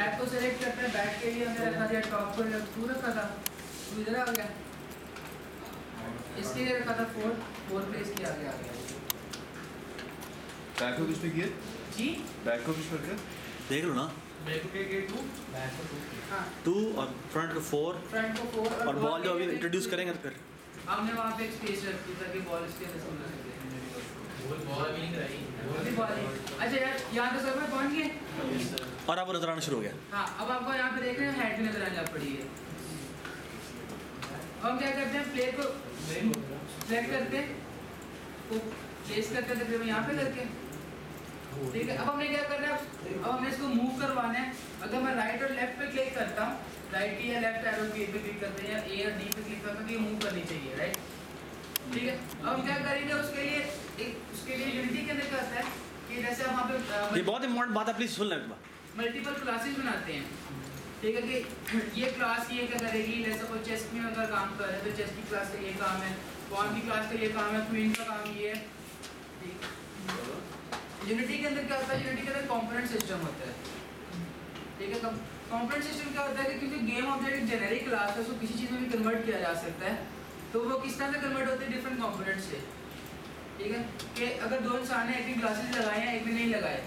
Back को select करते हैं, बैक के लिए हमने रखा दिया टॉप को टू रखा था, तो इधर आ गया। इसके लिए रखा था 4 पे इसके आगे आ गया। बैक को किस पे किया जी बैक को किस पे किया देख लो ना, बैक को 2, बैक को 2, हां 2 और फ्रंट को 4, फ्रंट को 4 और बॉल जो अभी इंट्रोड्यूस करेंगे तो फिर हमने वहां पे एक स्पेस रखी ताकि बॉल इसके अंदर समझ सके। बॉल भी नहीं कराई अभी बॉल। अच्छा यार यहां तो सब में पहुंच गए और आपको नजर आना शुरू हो गया। हाँ, अब आपको यहाँ पे देख रहे हैं हेड भी नजर आने पड़ी है। अब हम क्या करते हैं, प्लेयर को सेलेक्ट करते हैं, तो प्लेस करते हैं तकरीबन यहाँ पे करके, ठीक है। अब हमने क्या करना है, अब हमने इसको मूव करवाना है। अगर मैं राइट और लेफ्ट पे क्लिक करता हूँ, राइट की या लेफ्ट एरो की पे क्लिक करते हैं या ए और डी पे क्लिक करते हैं, तो ये मूव करनी चाहिए, राइट, ठीक है। अब हम क्या करेंगे, उसके लिए यूनिटी के अंदर क्या होता है कि जैसे वहाँ पे ये बहुत इंपॉर्टेंट बात है, प्लीज सुन लें। मल्टीपल क्लासेस बनाते हैं, ठीक है, कि ये क्लास ये क्या करेगी, जैसे कोई चेस में अगर काम कर रहे हैं तो चेस की क्लास का ये काम है, पॉन की क्लास का ये काम है, क्वीन का काम ये है, ठीक है। यूनिटी के अंदर क्या होता है, यूनिटी के अंदर कंपोनेंट सिस्टम होता है, ठीक है। कंपोनेंट सिस्टम क्या होता है कि क्योंकि गेम ऑब्जेक्ट एक जेनेरिक क्लास है, उसको किसी चीज़ में भी कन्वर्ट किया जा सकता है, तो वो किस तरह से कन्वर्ट होते हैं, डिफरेंट कंपोनेंट से, ठीक है। कि अगर दो इंसान ने एक ही ग्लासेस लगाए हैं, एक में नहीं लगाए,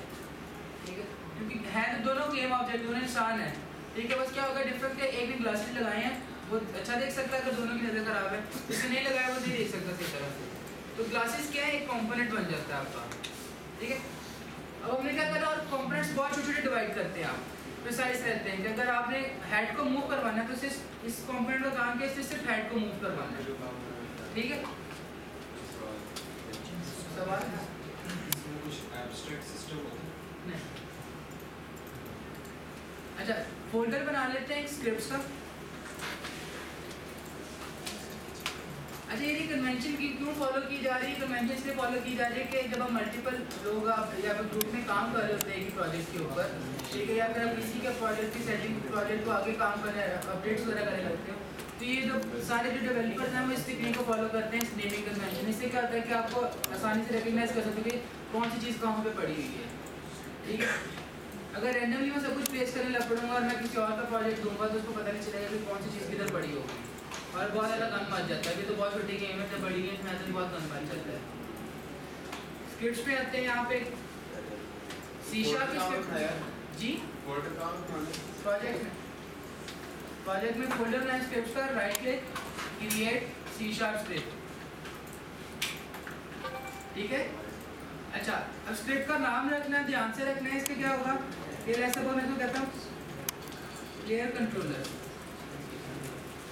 ठीक है, क्योंकि है तो दोनों गेम ऑब्जेक्ट, दोनों इंसान है, ठीक है। बस क्या होगा डिफरेंट के एक ने ग्लासेस लगाए हैं, वो अच्छा देख सकता है, अगर दोनों की नज़र खराब है, जिसने नहीं लगाया वो नहीं देख सकता सही तरह से। तो ग्लासेस क्या है, एक कंपोनेंट बन जाता है आपका, ठीक है। अब हमने क्या करा, और कंपोनेंट्स बहुत छोटे छोटे डिवाइड करते हैं, आप प्रिसाइज रहते हैं कि अगर आपने हेड को मूव करवाना है तो सिर्फ इस कंपोनेंट का काम क्या है, सिर्फ हेड को मूव करवाना है, ठीक है। सवाल कुछ एब्स्ट्रैक्ट सिस्टम होता है नहीं। अच्छा, फोल्डर बना लेते हैं स्क्रिप्ट्स का। अच्छा, ये कन्वेंशन की क्यों फॉलो की जा रही है, कन्वेंशन इसलिए फॉलो की जा रही है कि जब हम मल्टीपल लोग आप या फिर ग्रुप में काम कर रहे होते हैं एक प्रोजेक्ट के ऊपर, ठीक है, या फिर आप किसी के प्रोजेक्ट की सेटिंग प्रोजेक्ट को आगे काम करने अपडेट्स वगैरह करने लगते हो, तो ये जो सारे जो डेवलपर्स हैं वो इस टेक्निक को फॉलो करते हैं, नेमिंग कन्वेंशन। इससे क्या होता है कि आपको आसानी से रिकग्नाइज कर सकते हो कि कौन सी चीज़ कहाँ पे पड़ी हुई है, ठीक है। अगर रैंडमली मैं सब कुछ प्लेस करने लग पड़ूंगा और मैं किसी और का प्रोजेक्ट दूंगा तो उसको पता नहीं चलेगा कि कौन सी चीज़ किधर पड़ी होगी, और बहुत ज़्यादा गन मच जाता है। ये तो बहुत छोटी गेम है, जब बड़ी गेम में तो बहुत गन मच जाता है। स्क्रिप्ट्स पे आते हैं, यहाँ पे सी# की स्क्रिप्ट जी प्रोजेक्ट में फोल्डर बनाए स्क्रिप्ट्स का, राइट क्लिक, क्रिएट सी# स्क्रिप्ट, ठीक है। अच्छा, अब स्क्रिप्ट का नाम रखना है, ध्यान से रखना है। इसके क्या होगा, ये ऐसा मैं तो कहता हूँ प्लेयर कंट्रोलर,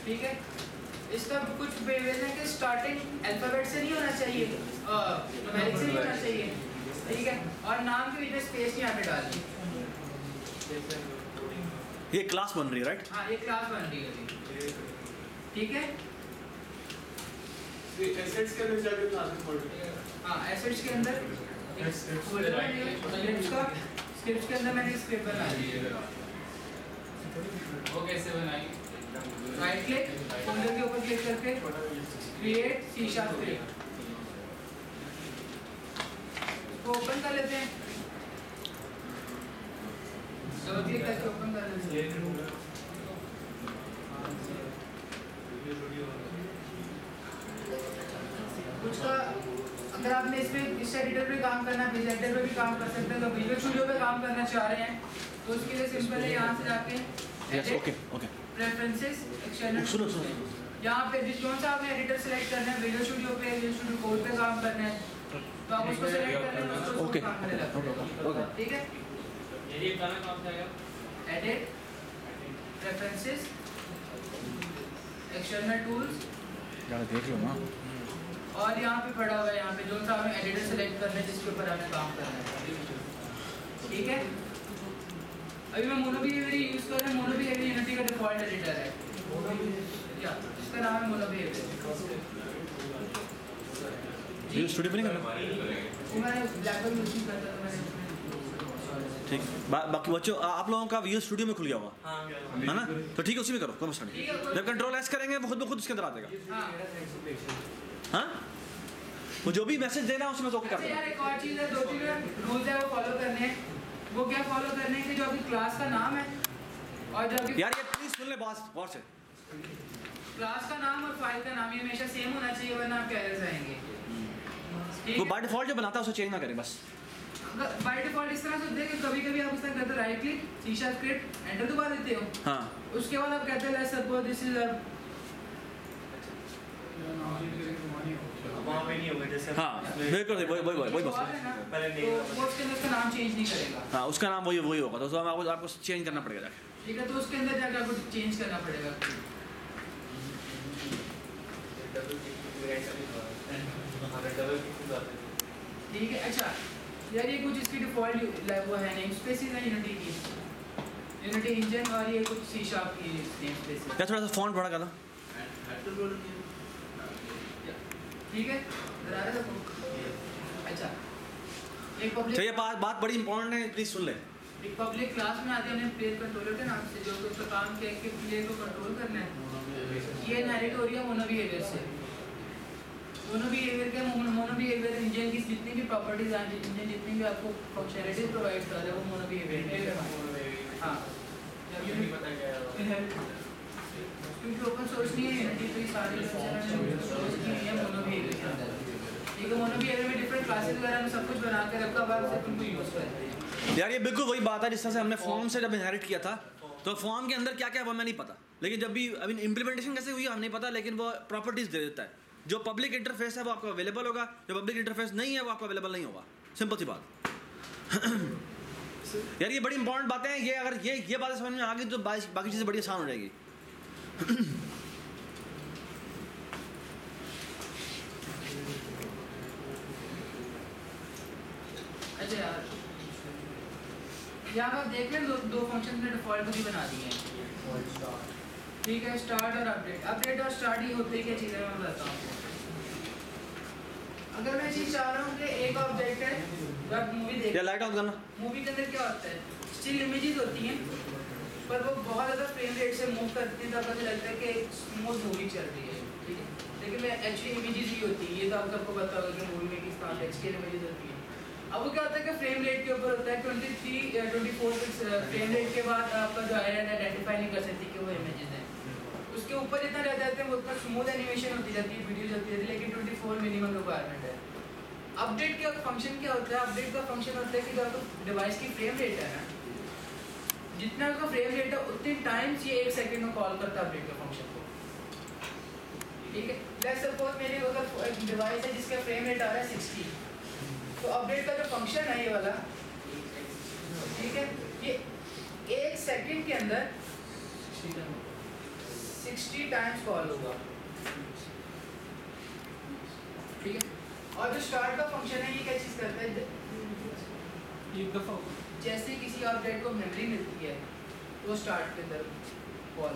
ठीक है। इसका कुछ बेवेज है कि स्टार्टिंग अल्फाबेट से नहीं होना चाहिए, न्यूमेरिक से नहीं होना चाहिए, ठीक है, और नाम के बीच में स्पेस नहीं आने डालनी। ये क्लास बन रही है, राइट? हाँ, ये क्लास बन रही है, ठीक है। एसेट्स के अंदर जाके क्लासेस पढ़, हाँ, एसेट्स के अंदर स्क्रिप्ट्स के अंदर मैंने स्क्रिप्ट बना ली है। वो कैसे बनाई? राइट क्लिक, फोल्डर के ऊपर क्लिक करके क्रिएट सी# स्क्रिप्ट, इसको ओपन कर लेते हैं, डबल क्लिक करके ओपन कर लेते हैं। कुछ का अगर आपने इसमें इस एडिटर पे काम करना है, इस एडिटर पे भी काम कर सकते हैं, तो विजुअल स्टूडियो पे काम करना चाह रहे हैं तो उसके लिए सिंपल है, यहाँ से जाके ओके प्रेफरेंसेस, एक्सटर्नल, सुनो यहाँ पे जिस कौन सा आपने एडिटर सेलेक्ट करना है, विजुअल स्टूडियो पे, विजुअल स्टूडियो कोड पे काम करना है, तो आप उसको सेलेक्ट कर लें, उसको ओके काम करने लगते हैं, ठीक है। ये गाना कहाँ से आएगा? एडिट, प्रेफरेंसेस, एक्सटर्नल टूल्स, देख लो ना, और यहाँ पे पड़ा हुआ है, यहाँ पे जो सा हमें एडिटर सेलेक्ट करना है जिसके ऊपर हमें काम करना है, ठीक है। अभी मैं मोनोबिहेवियर यूज कर रहा हूँ, मोनोबिहेवियर यूनिटी का डिफॉल्ट एडिटर है, इसका नाम है मोनोबिहेवियर। ये स्टूडियो पे नहीं करना, वो मैंने ब्लैकबोर्ड यूज करता था, मैंने ठीक। बाकी बच्चों आप लोगों का विजुअल स्टूडियो में खुल गया होगा, है ना? तो ठीक है, उसी में करो, कोई मसला नहीं। जब कंट्रोल एस करेंगे वो खुद ब खुद उसके अंदर आ जाएगा। हाँ, वो जो भी मैसेज देना है उसमें तो कर यार एक और चीज़ है, 2-3 रूल्स है वो फॉलो करने हैं। वो क्या फॉलो करने हैं कि जो अभी क्लास का नाम है और जब भी यार ये प्लीज सुन ले बॉस गौर से। क्लास का नाम और फाइल का नाम ये हमेशा सेम होना चाहिए, वरना आपके एरर्स आएंगे। ठीक वो है? बाय डिफॉल्ट जो बनाता है उसे चेंज ना करें बस। बाय डिफॉल्ट इस तरह से होता है कि कभी कभी आप इस तरह करते हो, right click C sharp script enter दबा देते हो, हाँ उसके बाद आप कहते हो लेट्स सपोज दिस इज वहाँ पे नहीं होगा जैसे हाँ बिल्कुल वही बस। पहले तो नहीं वो उसके अंदर उसका नाम चेंज नहीं करेगा। हाँ उसका नाम वही होगा, तो उसको आपको चेंज करना पड़ेगा जाके। ठीक है, तो उसके अंदर जाकर आपको चेंज करना पड़ेगा। ठीक है, अच्छा यार ये कुछ इसकी डिफॉल्ट वो है नेम स्पेसेस है यूनिटी की, यूनिटी इंजन, और ये कुछ सी शार्प की नेम स्पेसेस। क्या थोड़ा सा फॉन्ट बड़ा कर दो। ठीक है, डरा रहे सबको। अच्छा एक पब्लिक तो ये बात बड़ी इंपॉर्टेंट है, प्लीज सुन ले। एक पब्लिक क्लास में आते हैं उन्हें प्लेयर कंट्रोलर के नाम से, जो कि उसका काम क्या है कि प्लेयर को कंट्रोल करना है। ये इनहेरिट हो रही है मोनो बिहेवियर से। मोनो बिहेवियर के मोनो बिहेवियर इंजन की जितनी भी प्रॉपर्टीज हैं, इंजन जितनी भी आपको फंक्शनैलिटीज प्रोवाइड कर रहा है वो मोनो बिहेवियर में। हाँ क्योंकि ओपन सोर्स नहीं है यूनिटी, तो ये सारी सोर्स की है मोनो बिहेवियर के अंदर। ठीक है, मोनो बिहेवियर में डिफरेंट क्लासेस वगैरह में सब कुछ बना के रखा हुआ है, सिर्फ उनको यूज करते हैं। यार ये बिल्कुल वही बात है जिस तरह से हमने फॉर्म से जब इनहेरिट किया था, तो फॉर्म के अंदर क्या क्या है वो हमें नहीं पता, लेकिन जब भी अभी इम्प्लीमेंटेशन कैसे हुई है हमें नहीं पता, लेकिन वो प्रॉपर्टीज दे देता है। जो पब्लिक इंटरफेस है वो आपको अवेलेबल होगा, जो पब्लिक इंटरफेस नहीं है वो आपको अवेलेबल नहीं होगा। सिंपल सी बात। यार ये बड़ी इंपॉर्टेंट बातें हैं, ये अगर ये बातें समझ में आ गई तो बाकी चीज़ें बड़ी आसान हो जाएगी। अच्छा यार यहाँ आप देख लें दो फंक्शन ने डिफॉल्ट भी बना दिए हैं। ठीक है, स्टार्ट और अपडेट और स्टार्ट ही होते क्या चीज़ें मैं बताता हूँ। अगर मैं चीज़ चाह रहा हूँ कि एक ऑब्जेक्ट है, जब मूवी देख लाइट ऑफ करना। मूवी के अंदर क्या होता है, स्टिल इमेजेस होती हैं पर वो बहुत ज़्यादा फ्रेम रेट से मूव करती है, तो आपको लगता है कि स्मूथ मूवी चल रही है। ठीक है, लेकिन एक्चुअली इमेजेस ही होती है, ये तो आपको पता होगा कि मूवी में किस तरह टेक्सचुअल इमेजेस होती है। अब वो क्या होता है कि फ्रेम रेट के ऊपर होता है, 23 या 24 फ्रेम रेट के बाद आपका जो है आइडेंटिफाई नहीं कर सकती कि वो इमेजेस हैं। उसके ऊपर जितना रह जाते हैं वो उतना स्मूथ एनिमेशन होती जाती है, वीडियो होती है, लेकिन 24 मिनिमम रिक्वायरमेंट है। अपडेट का फंक्शन क्या होता है, अपडेट का फंक्शन होता है कि जो आपको डिवाइस की फ्रेम रेट है ना, जितना उसका फ्रेम रेट है उतने टाइम्स ये 1 सेकंड में कॉल करता है अपडेट के फंक्शन को। ठीक है, लेट्स सपोज मेरे अगर एक डिवाइस है जिसका फ्रेम रेट आ रहा है 60, तो अपडेट का जो फंक्शन है ये वाला, ठीक है, ये 1 सेकंड के अंदर 60 टाइम्स कॉल होगा। ठीक है, और जो स्टार्ट का फंक्शन है ये क्या चीज़ करता है, एक दफा जैसे किसी ऑब्जेक्ट को मेमोरी मिलती है तो स्टार्ट के अंदर कॉल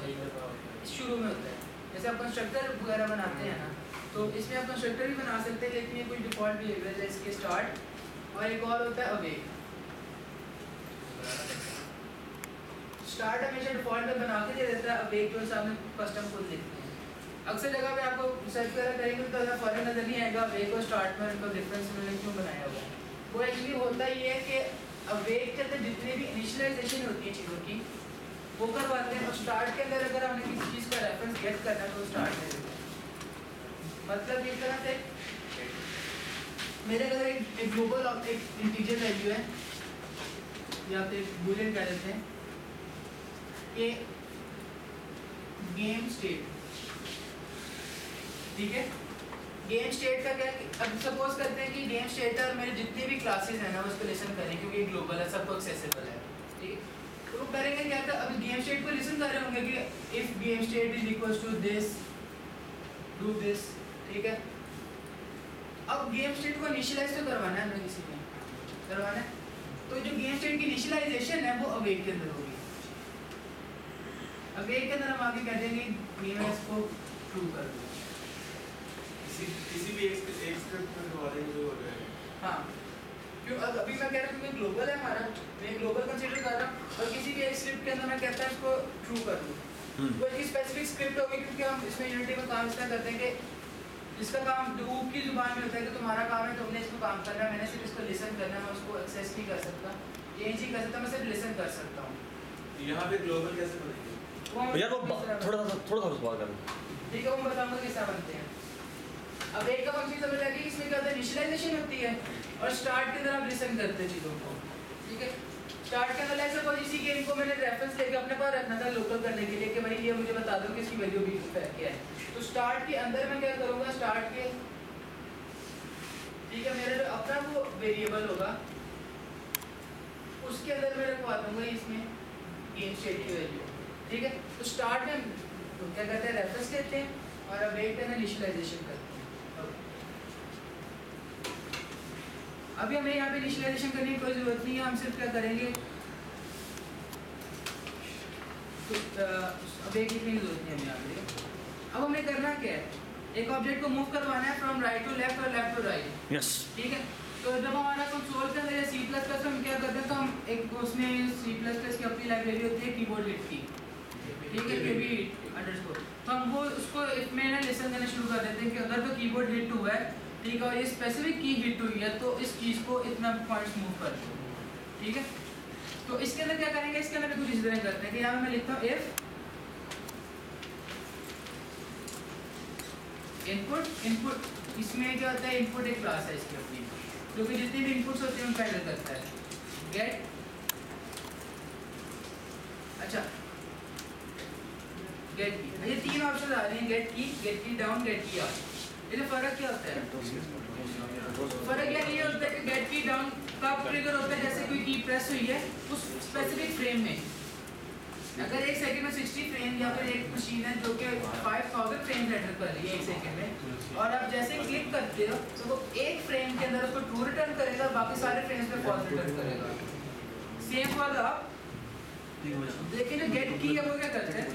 शुरू में होता है। जैसे आप कंस्ट्रक्टर वगैरह बनाते हैं ना, तो इसमें आप कंस्ट्रक्टर भी बना सकते हैं, लेकिन ये कुछ डिफॉल्ट बिहेवियर है इसके स्टार्ट, और एक और होता है अवेक। स्टार्ट हमेशा डिफॉल्ट में बना के दे देता है, अवेक जो सामने कस्टम खुद लिखते हैं। अक्सर जगह पे आपको सर्च वगैरह करेंगे तो फॉरन नजर नहीं आएगा अवेक और स्टार्ट में उनका डिफरेंस उन्होंने क्यों बनाया हुआ है। वो एक्चुअली होता ये है कि अवेक के अंदर जितनी भी इनिशियलाइजेशन होती है चीज़ों की वो करवाते हैं, और स्टार्ट के अंदर अगर हमने किसी चीज़ का रेफरेंस गेट करना है तो स्टार्ट में देते हैं। मतलब एक तरह से मेरे अगर एक ग्लोबल एक इंटीजर वैल्यू है या फिर बूलियन कह देते हैं कि गेम स्टेट, ठीक है, गेम स्टेट का क्या, अब सपोज करते हैं कि गेम स्टेट और मेरे जितने भी क्लासेस हैं ना उसको लिसन करें क्योंकि ग्लोबल है, सबको एक्सेसिबल है। ठीक है, तो वो करेंगे क्या था, अभी गेम स्टेट को लिसन कर रहे होंगे कि if game state is equals to this do this. ठीक है, अब गेम स्टेट को इनिशियलाइज तो करवाना है हमें, किसी ने करवाना है, तो जो गेम स्टेट की इनिशियलाइजेशन है वो अवेक के अंदर होगी। अवेक के अंदर हम आगे कह देंगे गेम को ट्रू कर दो, किसी भी एक स्क्रिप्ट में करवा देंगे जो हो जाएगा। हाँ, क्यों अभी मैं कह रहा हूँ कि ग्लोबल है हमारा, मैं ग्लोबल कंसीडर कर रहा हूँ, और किसी भी एक स्क्रिप्ट के अंदर मैं कहता है इसको ट्रू कर दूँ, वो एक स्पेसिफिक स्क्रिप्ट होगी, क्योंकि हम इसमें यूनिटी में काम इस तरह करते हैं कि इसका काम लूप की जुबान में होता है कि तुम्हारा काम है, तुमने इसको काम करना है, मैंने सिर्फ इसको लिसन करना है, मैं उसको एक्सेस नहीं कर सकता, चेंज ही कर सकता, मैं सिर्फ लिसन कर सकता हूँ। यहाँ पे ग्लोबल कैसे बनेंगे? यार वो थोड़ा सा सवाल करना। ठीक है, वो बताऊंगा कैसे बनते हैं। अब एक का फंक्शन समझ लगे, इसमें क्या होता है, इनिशियलाइजेशन होती है और स्टार्ट के अंदर आप लिसन करते हैं चीज़ों को। ठीक है, स्टार्ट के अंदर ऐसा कोई इसी के इनको मैंने रेफरेंस लेके अपने पास रखना था लोकल करने के लिए कि भाई ये मुझे बता दो कि इसकी वैल्यू भी क्या है। तो स्टार्ट के अंदर मैं क्या करूँगा, स्टार्ट के, ठीक है, मेरा जो अपना वो वेरिएबल होगा उसके अंदर मैं रखवा दूंगा इसमें गेम स्टेट की वैल्यू। ठीक है, तो स्टार्ट में तो क्या करते हैं, रेफरेंस लेते हैं और अब वेट करना इनिशियलाइजेशन करते हैं। अभी हमें यहाँ पे इनिशियलाइजेशन करने की कोई जरूरत नहीं है, हम सिर्फ क्या करेंगे, तो अब एक लिखने की जरूरत नहीं है हमें यहाँ पे। अब हमें करना क्या है, एक ऑब्जेक्ट को मूव करवाना है फ्रॉम राइट टू लेफ्ट और लेफ्ट टू राइट। यस, ठीक है, तो जब हमारा कंसोल के अंदर या C++ में हम क्या करते हैं, तो हम एक उसमें C++ की अपनी लाइब्रेरी होती है कीबोर्ड हिट की, ठीक है, KB अंडरस्कोर, तो हम वो उसको इसमें ना लिसन करना शुरू कर देते हैं कि अगर तो कीबोर्ड हिट हुआ है, ठीक है, और ये स्पेसिफिक की हिट हुई है तो इस चीज़ को इतना पॉइंट्स मूव कर दो। ठीक है, तो इसके अंदर क्या करेंगे, इसके अंदर कुछ इस तरह करते हैं कि यहाँ मैं लिखता हूँ इफ इनपुट, इसमें क्या होता है, इनपुट एक क्लास है इसकी अपनी, जो कि जितने भी इनपुट्स होते हैं उनका हैंडल करता है। गेट, अच्छा गेट की, ये तीन ऑप्शन आ रहे हैं, गेट की डाउन, गेट की अप। इसमें फर्क क्या होता है, फर्क ये होता है कि गेट की डाउन कब ट्रिगर होता है, जैसे कोई की प्रेस हुई है उस स्पेसिफिक फ्रेम में, अगर एक सेकंड में 60 फ्रेम या फिर एक मशीन है जो कि 5000 फ्रेम रेंडर कर रही है एक सेकंड में, और आप जैसे क्लिक करते हो तो वो एक फ्रेम के अंदर उसको ट्रू रिटर्न करेगा, बाकी सारे फ्रेम्स पे फॉल्स रिटर्न करेगा। सेम फॉर द अप, लेकिन जो गेट की है वो क्या करते हैं,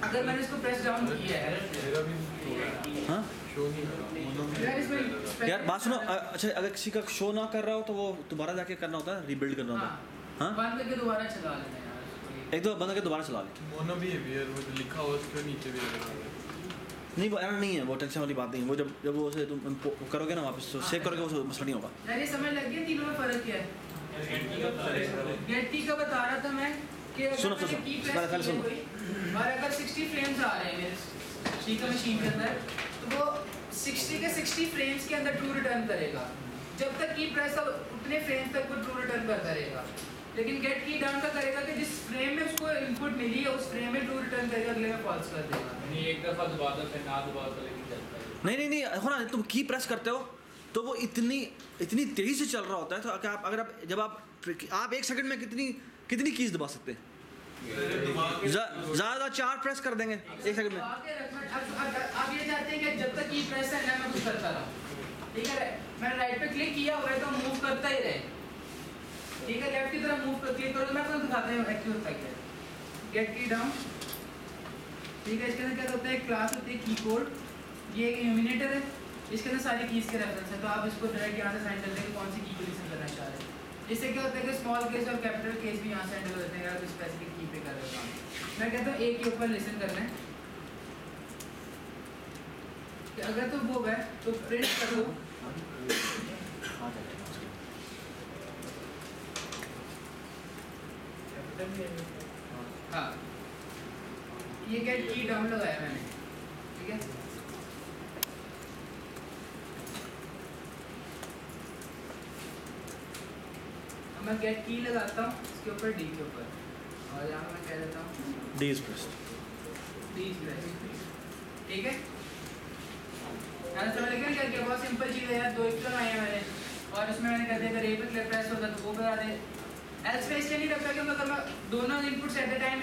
अगर मैंने इसको प्रेस डाउन किया है, हाँ इसमें यार बात सुनो, अच्छा अगर किसी का शो ना कर रहा हो तो वो दोबारा जाके करना होता है, रीबिल्ड करना होता है। हाँ, बंद करके दोबारा चला लेते हैं यार, एक दो बंद करके दोबारा चला ले। मोनो बिहेवियर वो जो लिखा हुआ उसके नीचे भी रहेगा। नहीं वो ऐसा नहीं है, वो टेंशन वाली बात नहीं है, वो जब वो उसे तुम करोगे ना वापस तो सेव करोगे वो मसला नहीं होगा। यार ये समझ लग गया तीनों में फर्क क्या है। गेट की का बता रहा था मैं कि अगर सुनो, मैंने सुनो, की पहले प्रेस की है सुनो। कोई, और अगर 60 फ्रेम्स आ रहे हैं मेरे ठीक है मशीन के अंदर, तो वो 60 के 60 फ्रेम्स के अंदर ट्रू रिटर्न करेगा, जब तक की प्रेस उतने फ्रेम्स तक वो ट्रू रिटर्न करता रहेगा। लेकिन गेट की डाउन का करेगा कि जिस फ्रेम में उसको इनपुट मिली है उस फ्रेम में ट्रू रिटर्न करेगा, अगले में फॉल्स कर देगा। यानी एक दफा दबा दो फिर ना दबाओ तो लेकिन चलता है। नहीं हो ना, तुम की प्रेस करते हो तो वो इतनी तेजी से चल रहा होता है, तो अगर आप जब आप एक सेकंड में कितनी कीज दबा सकते हैं, ज़्यादा 4 प्रेस कर देंगे एक सेकंड में। आप ये चाहते हैं कि जब तक की प्रेस है ना मैं कुछ करता रहा, ठीक है, मैंने राइट पे क्लिक किया हुआ है तो मूव करता ही रहे, ठीक है, लेफ्ट की तरफ मूव कर क्लिक करो तो मैं आपको दिखाता हूँ एक्चुअल होता क्या है। गेट की डाउन, ठीक है, इसके अंदर क्या होता है, क्लास होती है कीबोर्ड, ये एक इल्यूमिनेटर है, इसके अंदर सारी कीज़ के रेफरेंस है, तो आप इसको डायरेक्ट यहाँ से साइन कर देंगे कौन सी की को लिसन करना चाह रहे हैं। इससे क्या होता है कि स्मॉल केस और कैपिटल केस भी यहाँ से हैंडल होते हैं, अगर आप स्पेसिफिक की पे कर रहे हो। मैं कहता हूँ एक के ऊपर लिसन करना है, कि अगर तो वो है तो प्रिंट कर दो, हाँ ये गेट की डाउन लगाया मैंने, ठीक है, मैं गेट की लगाता हूँ इसके ऊपर डी के ऊपर, और यहाँ मैं कह देता हूँ डी इज प्रेस्ड, ठीक है। मैंने समझ लिया क्या क्या, बहुत सिंपल चीज़ है यार, 2 एक्स्ट्रा आए हैं मैंने, और उसमें मैंने कह दिया अगर ए पे क्लिक प्रेस होता तो वो बता दे, एल्स में इसलिए नहीं रखा क्योंकि अगर मैं दोनों इनपुट्स एट द टाइम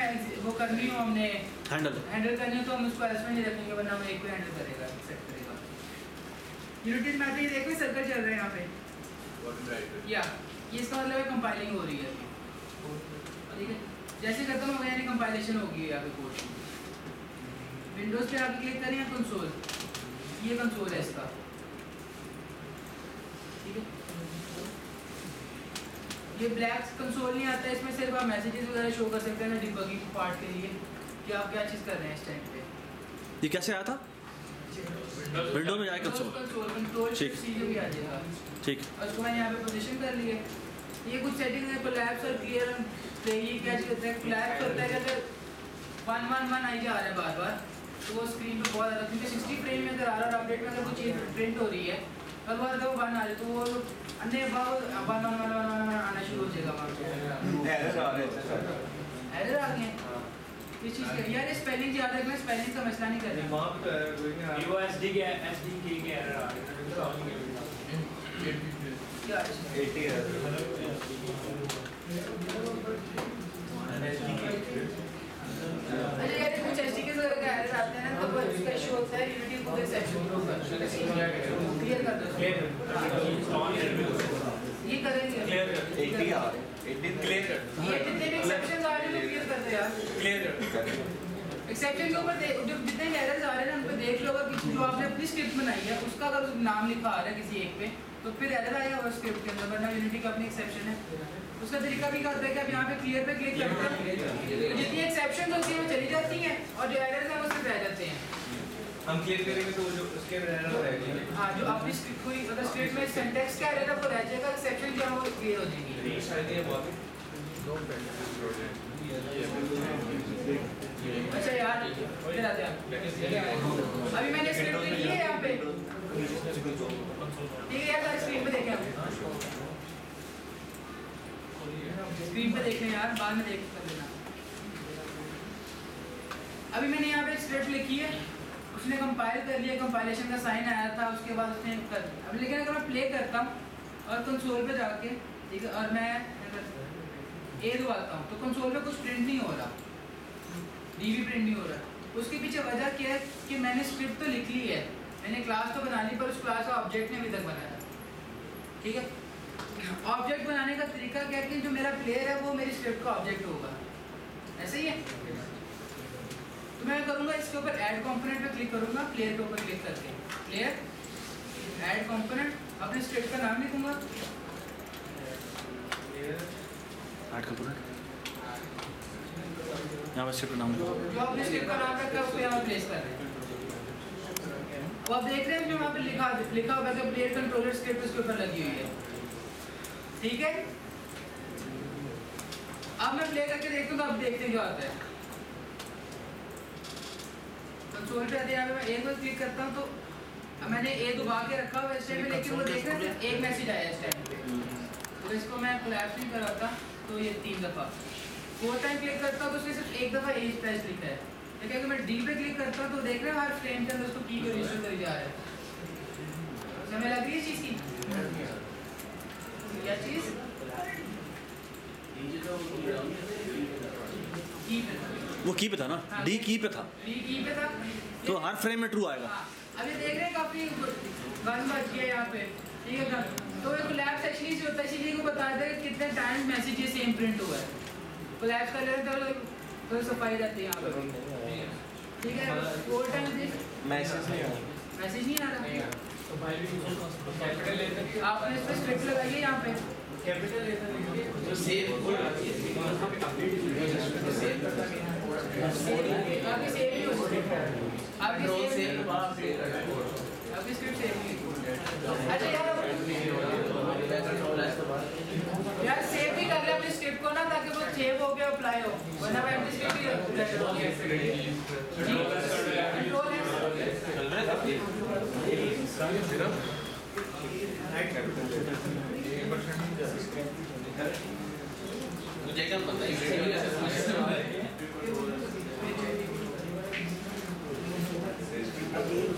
वो करनी हो, हमने हैंडल करनी हो तो हम उसको एल्स में नहीं रखेंगे, वरना हम एक को हैंडल करेगा सेट करेगा। यूनिटी में आते ही देखो सर्कल चल रहा है यहाँ पे, या ये इसका मतलब है कंपाइलिंग हो रही है, ठीक है, जैसे खत्म हो गया यानी कंपाइलेशन होगी यहाँ पे कोड। विंडोज पे आके क्लिक करें कंसोल, ये कंसोल है इसका, ठीक है, ये ब्लैक कंसोल नहीं आता है, इसमें सिर्फ आप मैसेजेस वगैरह शो कर सकते हैं ना डिबगिंग पार्ट के लिए कि आप क्या चीज़ कर रहे हैं इस टाइम पे। ये कैसे आया था, विंडो में जाए कंट्रोल ठीक। सी भी आ जाएगा, ठीक, और उसको मैंने यहाँ पे पोजीशन कर ली है। ये कुछ सेटिंग है, कोलैप्स और क्लियर तो ये क्या चीज़ होता है, कोलैप्स होता है कि अगर 111 आई जा रहा है बार बार, तो वो स्क्रीन पे बहुत ज़्यादा, क्योंकि 60 फ्रेम में अगर आ रहा है और अपडेट में अगर कोई चीज़ प्रिंट हो रही है और वो अगर 1 आ रही है तो वो अन्य भाव 1 आना शुरू हो जाएगा वहाँ पे। एरर आ गए किस चीज़ के यार, स्पेलिंग याद रखना, स्पेलिंग का मसला नहीं कर रहे वहाँ पे तो error कोई नहीं आ रहा। वो एसडी के एरर आ रहे हैं। क्या 80 error। अच्छा यार, कुछ एसडीके वगैरह का एरर आते हैं ना, तो वो इसका इशू होता है यूनिटी को एक्सेप्शन क्लियर कर दो। ये करेंगे Clear कर। 80 आ रहे हैं 80 Clear कर। ये जितने भी एक्सेप्शन आ रहे हैं वो क्लियर कर दो यार। Clear कर। एक्सेप्शन के ऊपर जो जितने एरर्स आ रहे हैं ना उन पे देख लो, अगर किसी जो आपने अपनी स्क्रिप्ट बनाई है उसका अगर नाम लिखा आ रहा है किसी एक पे, तो फिर एरर आएगा वो स्क्रिप्ट के अंदर, वरना यूनिटी का अपनी एक्सेप्शन है। उसका तरीका भी करते हैं कि आप यहाँ पे क्लियर पे क्लिक करते हैं, तो जितनी एक्सेप्शन होती है वो चली जाती हैं और जो एरर्स हैं वो सिर्फ रह जाते हैं। हम क्लियर करेंगे तो वो जो उसके error रहेगी। हाँ, जो आपकी कोई अगर स्क्रिप्ट में सिंटैक्स का एरर है वो रह जाएगा, एक्सेप्शन जो है वो क्लियर हो जाएगी। ये शायद ये बहुत अच्छा यार, इधर आते हैं। अभी मैंने स्क्रिप्ट लिखी है यहाँ पे, ठीक है यार, स्क्रीन पे देखें हम, स्क्रीन पे देखें यार, बाद में देख कर लेना। अभी मैंने यहाँ पे स्क्रिप्ट लिखी है, उसने कंपाइल कर लिया, कंपाइलेशन का साइन आया था, उसके बाद उसने कर दिया। अब लेकिन अगर मैं प्ले करता हूँ और कंसोल पे जाके, ठीक है, और मैं ए दबाता हूँ तो कंसोल पे कुछ प्रिंट नहीं हो रहा, डीवी प्रिंट नहीं हो रहा। उसके पीछे वजह क्या है कि मैंने स्क्रिप्ट तो लिख ली है, मैंने क्लास तो बना ली, पर उस क्लास का ऑब्जेक्ट नहीं अभी तक बनाया, ठीक है। ऑब्जेक्ट बनाने का तरीका क्या है कि जो मेरा प्लेयर है वो मेरी स्क्रिप्ट का ऑब्जेक्ट होगा, ऐसे ही है। तो मैं करूँगा इसके ऊपर ऐड कंपोनेंट पे क्लिक करूँगा, प्लेयर के ऊपर क्लिक करके प्लेयर ऐड कंपोनेंट, अपने स्क्रिप्ट का नाम लिखूँगा, ऐड कंपोनेंट, यहाँ पे स्क्रिप्ट का नाम लिखो, जो आपने स्क्रिप्ट का नाम रखा है उसको यहाँ प्लेस कर रहे हैं। वो आप देख रहे हैं जो वहाँ पे लिखा होगा कि प्लेयर कंट्रोलर स्क्रिप्ट उसके ऊपर लगी हुई है, ठीक है। अब मैं प्ले करके देखता हूँ तो आप देखते हैं क्या होता है। कंसोल पे आते हैं, यहाँ पे मैं ए पर क्लिक करता हूँ तो मैंने ए दबा के रखा हुआ इस टाइम पे, लेकिन वो देख रहे हैं एक मैसेज आया इस टाइम पे, तो इसको मैं कोलैप्स नहीं कराता तो ये 3 दफ़ा, 4 टाइम क्लिक करता हूँ तो उसने सिर्फ एक दफ़ा ए स्पेस लिखा है। लेकिन अगर मैं डी पे क्लिक करता हूँ तो देख रहे हैं हर फ्रेम के अंदर उसको की को रजिस्टर करी जा रहा है। समय लग रही है चीज़ की, क्या चीज़ की पे था, वो की पे था ना, डी की पे था, डी की पे था, तो हर फ्रेम में ट्रू आएगा। हाँ, अभी देख रहे हैं काफी गन बच गया यहाँ पे, ठीक है गन, तो ये कोलैप्स एक्चुअली से होता है, इसीलिए को बता दें कि कितने टाइम मैसेज ये सेम प्रिंट हुआ है। कोलैप्स कर लेते तो सफाई रहती है यहाँ पे, ठीक है। 4 टाइम मैसेज नहीं आया, मैसेज नहीं आ रहा, तो भाई भी कैपिटल लेते हैं, आपने इस पर स्क्रिप्ट लगाइए यहाँ पे, कैपिटल लेते हैं जो सेव आपकी सेव नहीं हो सकती, आपकी स्क्रिप्ट सेव नहीं हुई। अच्छा यार सेव भी कर ले अपनी स्क्रिप्ट को ना, ताकि वो सेव हो गया अप्लाई हो, वरना मैं अपनी स्क्रिप्ट ही कंट्रोल मुझे क्या पता है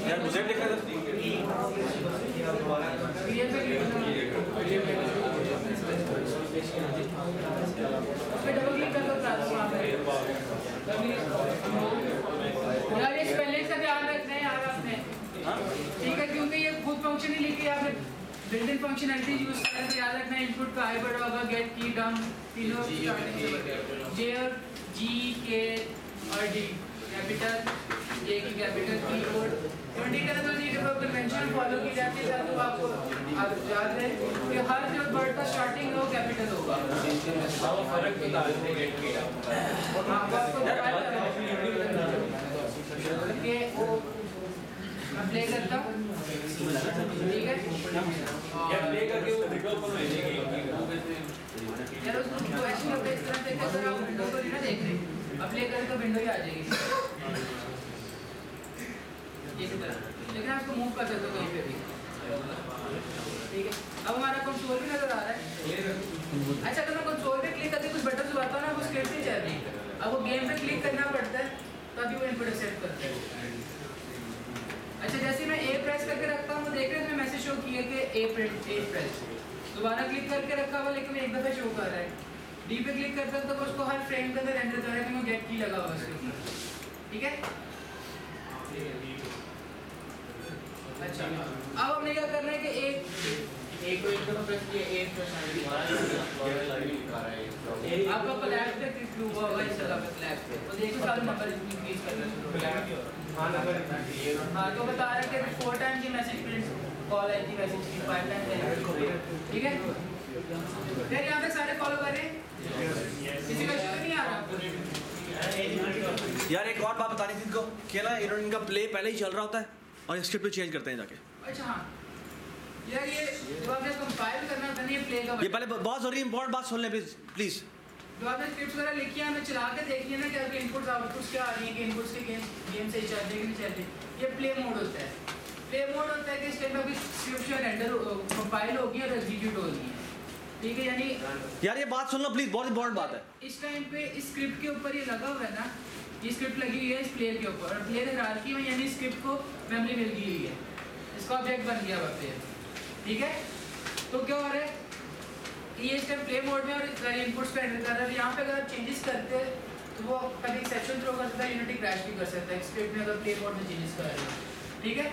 यार मुझे भी देखा था, यार ये स्पेलिंग का ध्यान रखना है यार आपने, ठीक है, क्योंकि ये खुद फंक्शन ही लिखे आपने बिल्ट इन फंक्शनैलिटी यूज करें तो याद रखना इनपुट का आई बड़ा होगा, गेट की डाउन तीनों जे और जी के और डी कैपिटल, ए की कैपिटल कीबोर्ड इंडिकेटर तो जी के कन्वेंशन फॉलो की जाती है, तो आपको याद है कि हर जो वर्ड का स्टार्टिंग है वो कैपिटल होगा। वो फर्क बता देते हैं गेट की डाउन, हाँ वो आपको कि वो मैं प्ले करता हूँ, ठीक है, या प्ले करके वो रिकॉर्ड कर लेंगे यार उसको क्वेश्चन होता है इस तरह से कि अगर प्ले करें तो विंडो ही आ जाएगी इसी तरह, लेकिन आप इसको मूव कर सकते हो कहीं पे भी, ठीक है। अब हमारा कंसोल भी नजर आ रहा है। अच्छा, अगर मैं कंसोल पे क्लिक करके कुछ बटन दबाता हूँ ना, वो स्क्रिप्ट नहीं चल रही, अब वो गेम पे क्लिक करना पड़ता है तभी वो इनपुट एक्सेप्ट करता है। अच्छा, जैसे मैं ए प्रेस करके रखता हूँ, देख रहे हैं मैसेज शो किया कि ए प्रेस, दोबारा क्लिक करके रखा हुआ लेकिन एक दफ़ा शो कर रहा है। डी पे क्लिक करता हूँ तो उसको हर फ्रेम के अंदर एंटर कर रहा है कि वो गेट की लगा हुआ है उसके ऊपर, ठीक है। अच्छा, अब हमने क्या करना है कि एक को एक दफा प्रेस किया, एक प्रेस आपका कोलैप्स पे क्लिक हुआ होगा, इस जगह पे कोलैप्स पे तो देखो सारे नंबर इंक्रीज कर रहे हैं। हाँ, तो बता रहा है कि 4 टाइम्स ये मैसेज प्रिंट कॉल आई थी, मैसेज की 5 टाइम्स, ठीक है। फिर यहाँ पे सारे फॉलो कर रहे हैं, किसी का इशू नहीं आ रहा। यार एक और बात बतानी थी इनको कि ना इनका प्ले पहले ही चल रहा होता है और स्क्रिप्ट पे चेंज करते हैं जाके। अच्छा हाँ यार, ये जब आपने कंपाइल करना होता है ये प्ले का, ये पहले बहुत जरूरी इंपॉर्टेंट बात सुन लें प्लीज। जो आपने स्क्रिप्ट वगैरह लिखी है हमें चला के देखिए ना कि आपके इनपुट्स आउटपुट्स क्या आ रही हैं, कि इनपुट्स के गेम से चल रहे हैं कि नहीं चल रहे। ये प्ले मोड होता है। प्ले मोड होता है कि इस टाइम में अभी स्क्रिप्ट जो रेंडर कंपाइल होगी और एग्जीक्यूट होगी, ठीक है। यानी यार ये बात सुन लो प्लीज, बहुत इंपॉर्टेंट बात है। इस टाइम पे इस स्क्रिप्ट के ऊपर ये लगा हुआ है ना, ये स्क्रिप्ट लगी हुई है इस प्लेयर के ऊपर, और प्लेयर हायरार्की में यानी स्क्रिप्ट को मेमोरी मिल गई हुई है, इसका ऑब्जेक्ट बन गया वहाँ पे, ठीक है। तो क्या हो रहा है, ये इस टाइम प्ले मोड में और सारे इनपुट्स को एंटर कर रहा है। यहाँ पे अगर आप चेंजेस करते हैं तो वो कभी एक्सेप्शन थ्रो कर सकता है, यूनिटी क्रैश भी कर सकता है स्क्रिप्ट में अगर प्ले मोड में चेंजेस कर रहे हैं, ठीक है।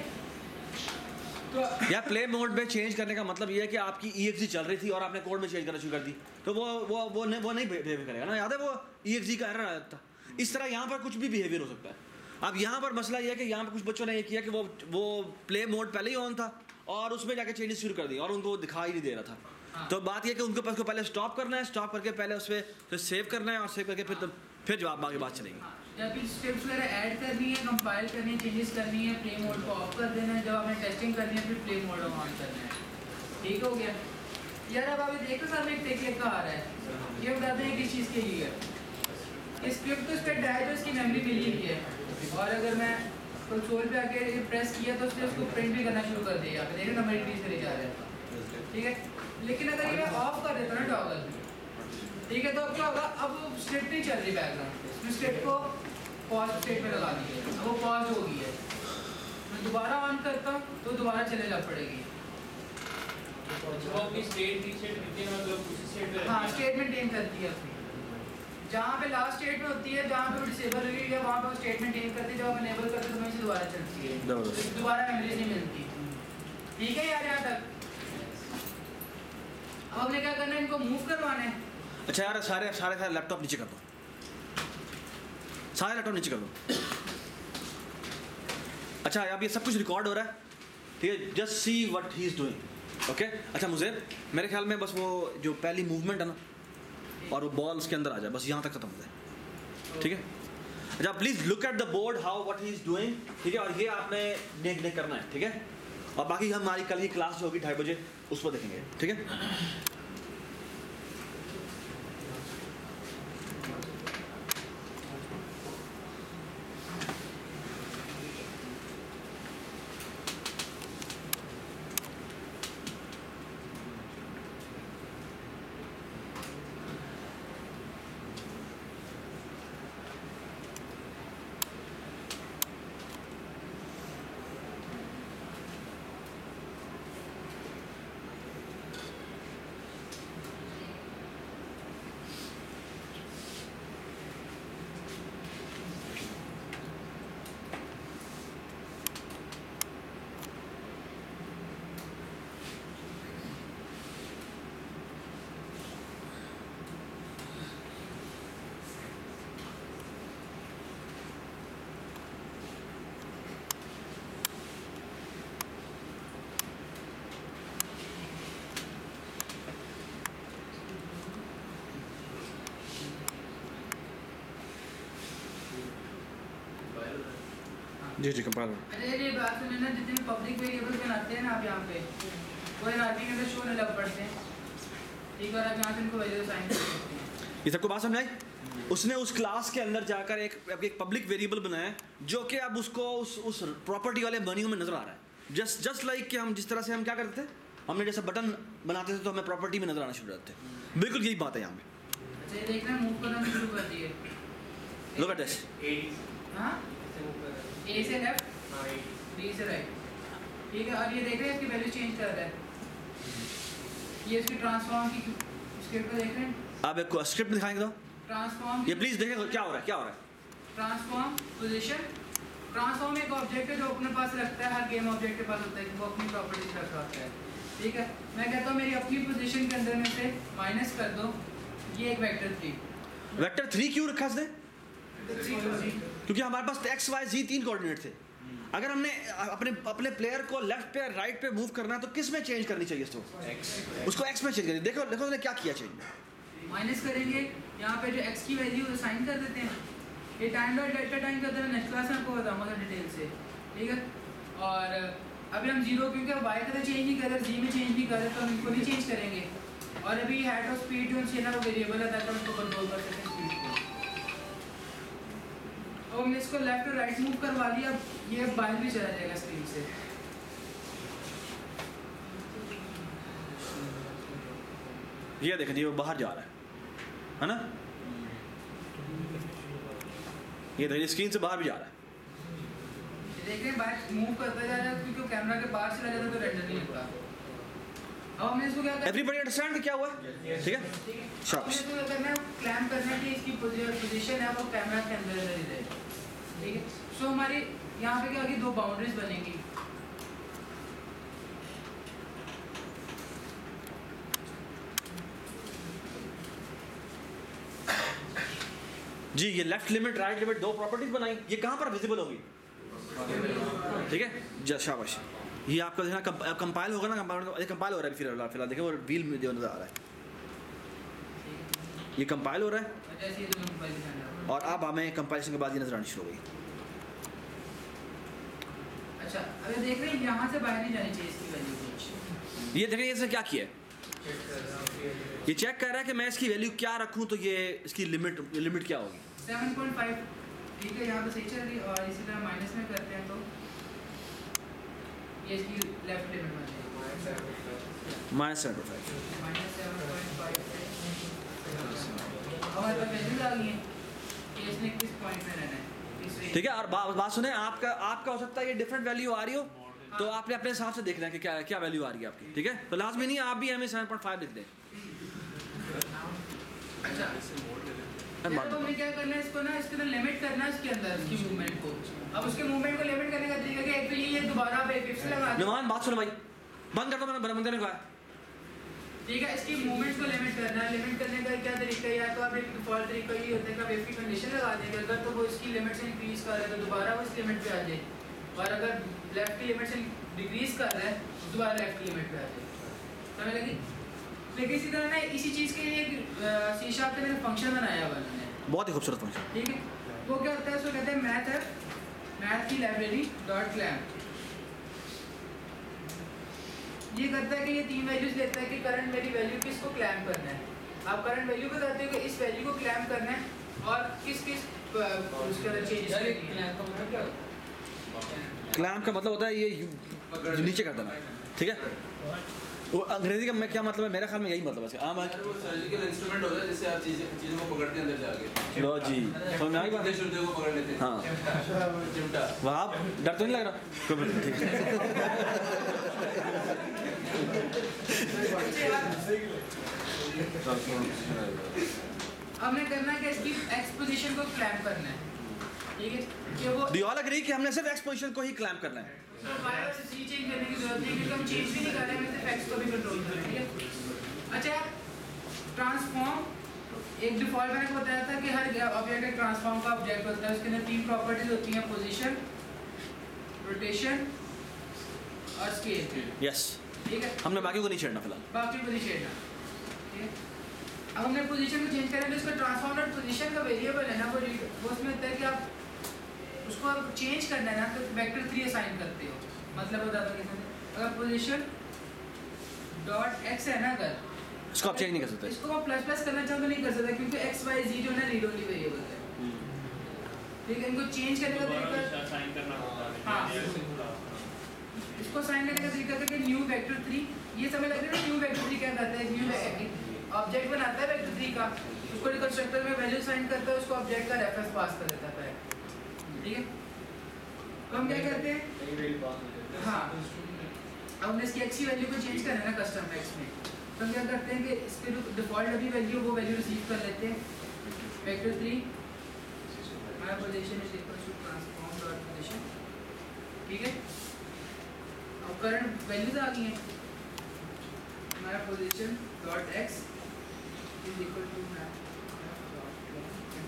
तो यार प्ले मोड में चेंज करने का मतलब ये है कि आपकी EXE चल रही थी और आपने कोड में चेंज करना शुरू कर दी, तो वो नहीं बिहेव करेगा ना, याद है वो EXE का एरर आ जाता। इस तरह यहाँ पर कुछ भी बिहेवियर हो सकता है। अब यहाँ पर मसला ये है कि यहाँ पर कुछ बच्चों ने ये किया कि वो प्ले मोड पहले ही ऑन था और उसमें जाके चेंजेस शुरू कर दिए और उनको दिखाई नहीं दे रहा था। हाँ। तो बात ये कि उनको पास को पहले स्टॉप करना है, स्टॉप करके पहले उस पर फिर सेव करना है और सेव करके फिर जवाब आगे बात चलेगी। जब भी स्क्रिप्ट्स वगैरह ऐड करनी है, कंपाइल करनी है, चेंजेस करनी है, प्ले मोड को ऑफ कर देना है, जब आपने टेस्टिंग करनी है फिर प्ले मोड ऑन करना है, ठीक हो गया। यार अब आप देखो सामने एक टेक का आ रहा है, ये बताते हैं किस चीज़ के लिए है। स्क्रिप्ट तो इस पर ड्राइव तो इसकी मेमोरी मिली हुई है, और अगर मैं कंसोल पे आके प्रेस किया तो उसने उसको प्रिंट भी करना शुरू कर दिया, आप देखो नंबर इंक्रीज करे जा रहा है, ठीक है। लेकिन अगर ये मैं ऑफ कर देता ना टॉगल, ठीक है, तो अब क्या होगा, अब वो स्क्रिप्ट नहीं चल रही बैकग्राउंड पे, इसमें स्क्रिप्ट को पॉज स्टेट में लगा दी है, अब वो पॉज हो गई है। मैं दोबारा ऑन करता हूँ तो दोबारा चले जा पड़ेगी। वो अपनी स्टेट रीसेट करती है, मतलब उसी स्टेट पे हाँ, स्टेट मेंटेन करती है अपनी, जहाँ पे लास्ट स्टेट में होती है, जहाँ पे वो डिसेबल हुई है वहाँ पर स्टेट मेंटेन करती है, जब आप इनेबल करते हैं तो वहीं से दोबारा चलती है, जबरदस्त। दोबारा मेमोरी नहीं मिलती, ठीक है यार यहाँ तक। अब हमने क्या करना है, इनको मूव करवाना है। अच्छा यार सारे लैपटॉप नीचे कर दो, सारे लैपटॉप नीचे कर दो। अच्छा अब ये सब कुछ रिकॉर्ड हो रहा है, ठीक है, just see what he is doing, okay. अच्छा मुझे मेरे ख्याल में बस वो जो पहली मूवमेंट है ना और वो बॉल उसके अंदर आ जाए, बस यहाँ तक खत्म हो जाए, ठीक है। अच्छा please look at the board how what he is doing, ठीक है, और ये आपने नेक करना है, ठीक है। और बाकी हमारी कल की क्लास जो होगी 2:30 बजे उस पर देखेंगे, ठीक है। जी कंपाइल। अच्छा ये बात सुनिए ना, जितने पब्लिक वेरिएबल्स बनाते हैं ना आप यहाँ पे, वो हायरार्की के अंदर शो नहीं लग पड़ते हैं, ठीक है, और आप यहाँ से इनको वैल्यू असाइन कर सकते हैं। ये सबको बात समझ आई? उसने उस क्लास के अंदर जाकर एक पब्लिक वेरिएबल बनाया है जो कि अब उसको उस प्रॉपर्टी वाले मेन्यू में नजर आ रहा है। जस्ट लाइक कि हम जिस तरह से हम क्या करते थे, हमने जैसे बटन बनाते थे तो हमें प्रॉपर्टी में नजर आना शुरू करते थे। बिल्कुल यही बात है यहाँ पे। अच्छा ये देखना मूव करना शुरू कर दिए। Look at this. हाँ ए से लेफ्ट, बी से राइट, ठीक है। और ये देख रहे हैं इसकी वैल्यू चेंज कर रहा है। ये इसकी ट्रांसफॉर्म की स्क्रिप्ट को देख रहे हैं। आप एक स्क्रिप्ट दिखाएंगे तो ट्रांसफॉर्म, ये प्लीज देखें क्या हो रहा है, क्या हो रहा है। Transform position. ट्रांसफॉर्म एक ऑब्जेक्ट है जो अपने पास रखता है, हर गेम ऑब्जेक्ट के पास होता है कि वो अपनी प्रॉपर्टीज रख रखता है, ठीक है। मैं कहता हूँ मेरी अपनी पोजीशन के अंदर में से माइनस कर दो ये एक वेक्टर 3। वेक्टर 3 क्यों रखा इसने? क्योंकि हमारे पास एक्स वाई जी 3 कोऑर्डिनेट थे। अगर हमने अपने प्लेयर को लेफ्ट पे राइट पे मूव करना है तो किस में चेंज करनी चाहिए इसको? उसको एक्स में चेंज करिए। देखो देखो उसने क्या किया चेंज। माइनस करेंगे यहाँ पे जो एक्स की वैल्यू असाइन कर देते हैं। ये टाइम डॉट डेल्टा टाइम करते हैं, नेक्स्ट क्लास में आपको बताऊंगा डिटेल से, ठीक है। और अभी हम जीरो क्योंकि वाई का तो चेंज नहीं कर रहे, जी में चेंज नहीं कर रहे, तो हम इनको नहीं चेंज करेंगे। और अभी हेड और स्पीड जो है ना वो वेरिएबल है ताकि हम उसको कंट्रोल कर सकें स्पीड को। अब हमने इसको लेफ्ट और राइट मूव करवा लिया, अब ये बाहर भी चला जाएगा स्क्रीन से। ये देखें ये बाहर जा रहा है ना, ये देखिए स्क्रीन से बाहर भी जा रहा है। देख रहे हैं बाहर मूव करता जा रहा है क्योंकि कैमरा के बाहर चला जाता तो रेंडर नहीं होता। अब हमने इसको क्या करना है, एवरीबॉडी अंडरस्टैंड क्या हुआ है? ठीक है ठीक है। अब शाबाश। हमने इसको क्या करना है, क्लैम्प करना है कि इसकी पोजीशन है वो कैमरा के अंदर ही रहे, ठीक है। सो हमारी यहाँ पे क्या होगी, दो बाउंड्रीज बनेंगी। जी ये लेफ्ट लिमिट राइट लिमिट दो प्रॉपर्टीज बनाई, ये कहाँ पर विजिबल होगी? ठीक है शाबाश। ये आपका देखना कंपाइल होगा ना, कंपाइल हो रहा है फिलहाल देखिए वो व्हील में जो नजर आ रहा है, ये कंपाइल हो रहा है जैसे ये दोनों मोबाइल के अंदर। और अब हमें कंपाइलेशन के बाद ये नजर आनी शुरू हो गई। अच्छा अगर देख रहे हैं यहाँ से बाहर नहीं जानी चाहिए इसकी वैल्यू कुछ। ये देखिए इसने क्या किया है, ये चेक कर रहा है कि मैं इसकी वैल्यू क्या रखूं तो ये इसकी लिमिट क्या होगी। 7.5 ठीक है, यहाँ पे सही चल रही है। और इसी तरह माइनस में करते हैं तो ये इसकी लेफ्ट लिमिट बन जाएगी -7.5। -7.5 से हमारे पास वैल्यूज आ गई हैं कि इसने किस पॉइंट में रहना है इस ठीक है। और बात सुने, आपका हो सकता है ये डिफरेंट वैल्यू आ रही हो तो आपने अपने हिसाब से देखना है कि क्या वैल्यू आ रही है आपकी, ठीक है। तो लाजमी नहीं आप भी हमें 7.5 लिख दें। अच्छा तो हमें क्या करना है, इसको ना इसके अंदर लिमिट करना है इसके अंदर इसकी मूवमेंट को। अब उसके मूवमेंट को लिमिट करने का तरीका क्या है, एक तो ये दोबारा आप एक से लगा दो। मेहमान बात सुनो भाई, बंद कर दो, मैंने बंद करने को आया। ठीक है, इसकी मूवमेंट को लिमिट करना है। लिमिट करने का क्या तरीका है, या तो आप एक डिफॉल्ट तरीका ये होता है कि आप एक की कंडीशन लगा देंगे, अगर तो वो इसकी लिमिट से इंक्रीज कर रहा है तो दोबारा वो इस लिमिट पे आ जाए, और अगर लेफ्ट की लिमिट से डिक्रीज कर रहा है तो दोबारा लेफ्ट की लिमिट पे आ जाए। समझ लगी? लेकिन इसी तरह ना इसी चीज़ के लिए एक सी शार्प पे मैंने फंक्शन बनाया हुआ है, बहुत ही खूबसूरत फंक्शन। ठीक है। वो क्या होता है, उसको कहते हैं मैथ की लाइब्रेरी डॉट क्लैम्प। ये करता है कि ये तीन वैल्यूज लेता है कि करंट मेरी वैल्यू किसको क्लैम्प करना है। आप करंट वैल्यू बताते हो कि इस वैल्यू को क्लैम्प करना है और किस किस उसके अंदर चेंजेस करनी है। क्लैम्प का मतलब होता है ये नीचे कर देना, ठीक है। वो अंग्रेजी का मैं क्या मतलब है, मेरे ख्याल में यही मतलब है। हाँ वो सर्जिकल इंस्ट्रूमेंट होता है जिससे आप चीज़ों को पकड़ते हैं अंदर जाके। लो जी समझ में आई बात? श्रुतियों को पकड़ लेते हैं। हाँ चिमटा। वह आप डर तो नहीं लग रहा? कोई बात नहीं, ठीक है। हमने करना है कि इसकी एक्स पोजीशन को क्लैम्प करना है, ठीक है। कि वो Do you all agree कि हमने सिर्फ एक्स पोजीशन को ही क्लैम्प करना है? वाई से सी चेंज करने की जरूरत नहीं, क्योंकि हम चेंज भी नहीं कर रहे हैं, हम सिर्फ एक्स को भी कंट्रोल कर रहे हैं, ठीक है। अच्छा ट्रांसफॉर्म एक डिफॉल्ट मैंने आपको बताया था कि हर ऑब्जेक्ट एक ट्रांसफॉर्म का ऑब्जेक्ट होता है, उसके अंदर तीन प्रॉपर्टीज होती हैं, पोजीशन, रोटेशन और स्केल। यस ठीक है, हमने बाकी को नहीं छेड़ना फिलहाल। बाकी को नहीं छेड़ना, ठीक है। अब हमने पोजीशन को चेंज करें तो इसका ट्रांसफॉर्म पोजीशन का वेरिएबल है ना, वो उसमें होता है कि आप उसको आप चेंज करना है ना तो वेक्टर 3 असाइन करते हो। मतलब बताता हूँ, अगर पोजीशन डॉट एक्स है ना, अगर इसको आप चेंज नहीं कर सकते। इसको आप प्लस प्लस करना चाहो तो नहीं कर सकते क्योंकि एक्स वाई जी जो है ना रीड ओनली वेरिएबल है। ठीक है, इनको चेंज करने का तरीका साइन करना होता है। हाँ। इसको साइन करने का तरीका है कि न्यू वेक्टर 3, ये समझ लग रहा है न्यू वेक्टर 3 क्या करता है, न्यू ऑब्जेक्ट बनाता है वेक्टर 3 का, उसको कंस्ट्रक्टर में वैल्यू साइन करता है, उसको ऑब्जेक्ट का रेफरेंस पास कर देता है। ठीक है, तो हम क्या करते हैं, हाँ अब हमने इसकी एक्स की वैल्यू को चेंज करना है ना कस्टम एक्स में, तो हम क्या करते हैं कि इसके जो डिफॉल्ट अभी वैल्यू वो वैल्यू रिसीव कर लेते हैं वेक्टर 3 हमारा position is equal to transform dot position. ठीक है, अब करंट वैल्यूज आ गई हैं, हमारा position dot X is equal to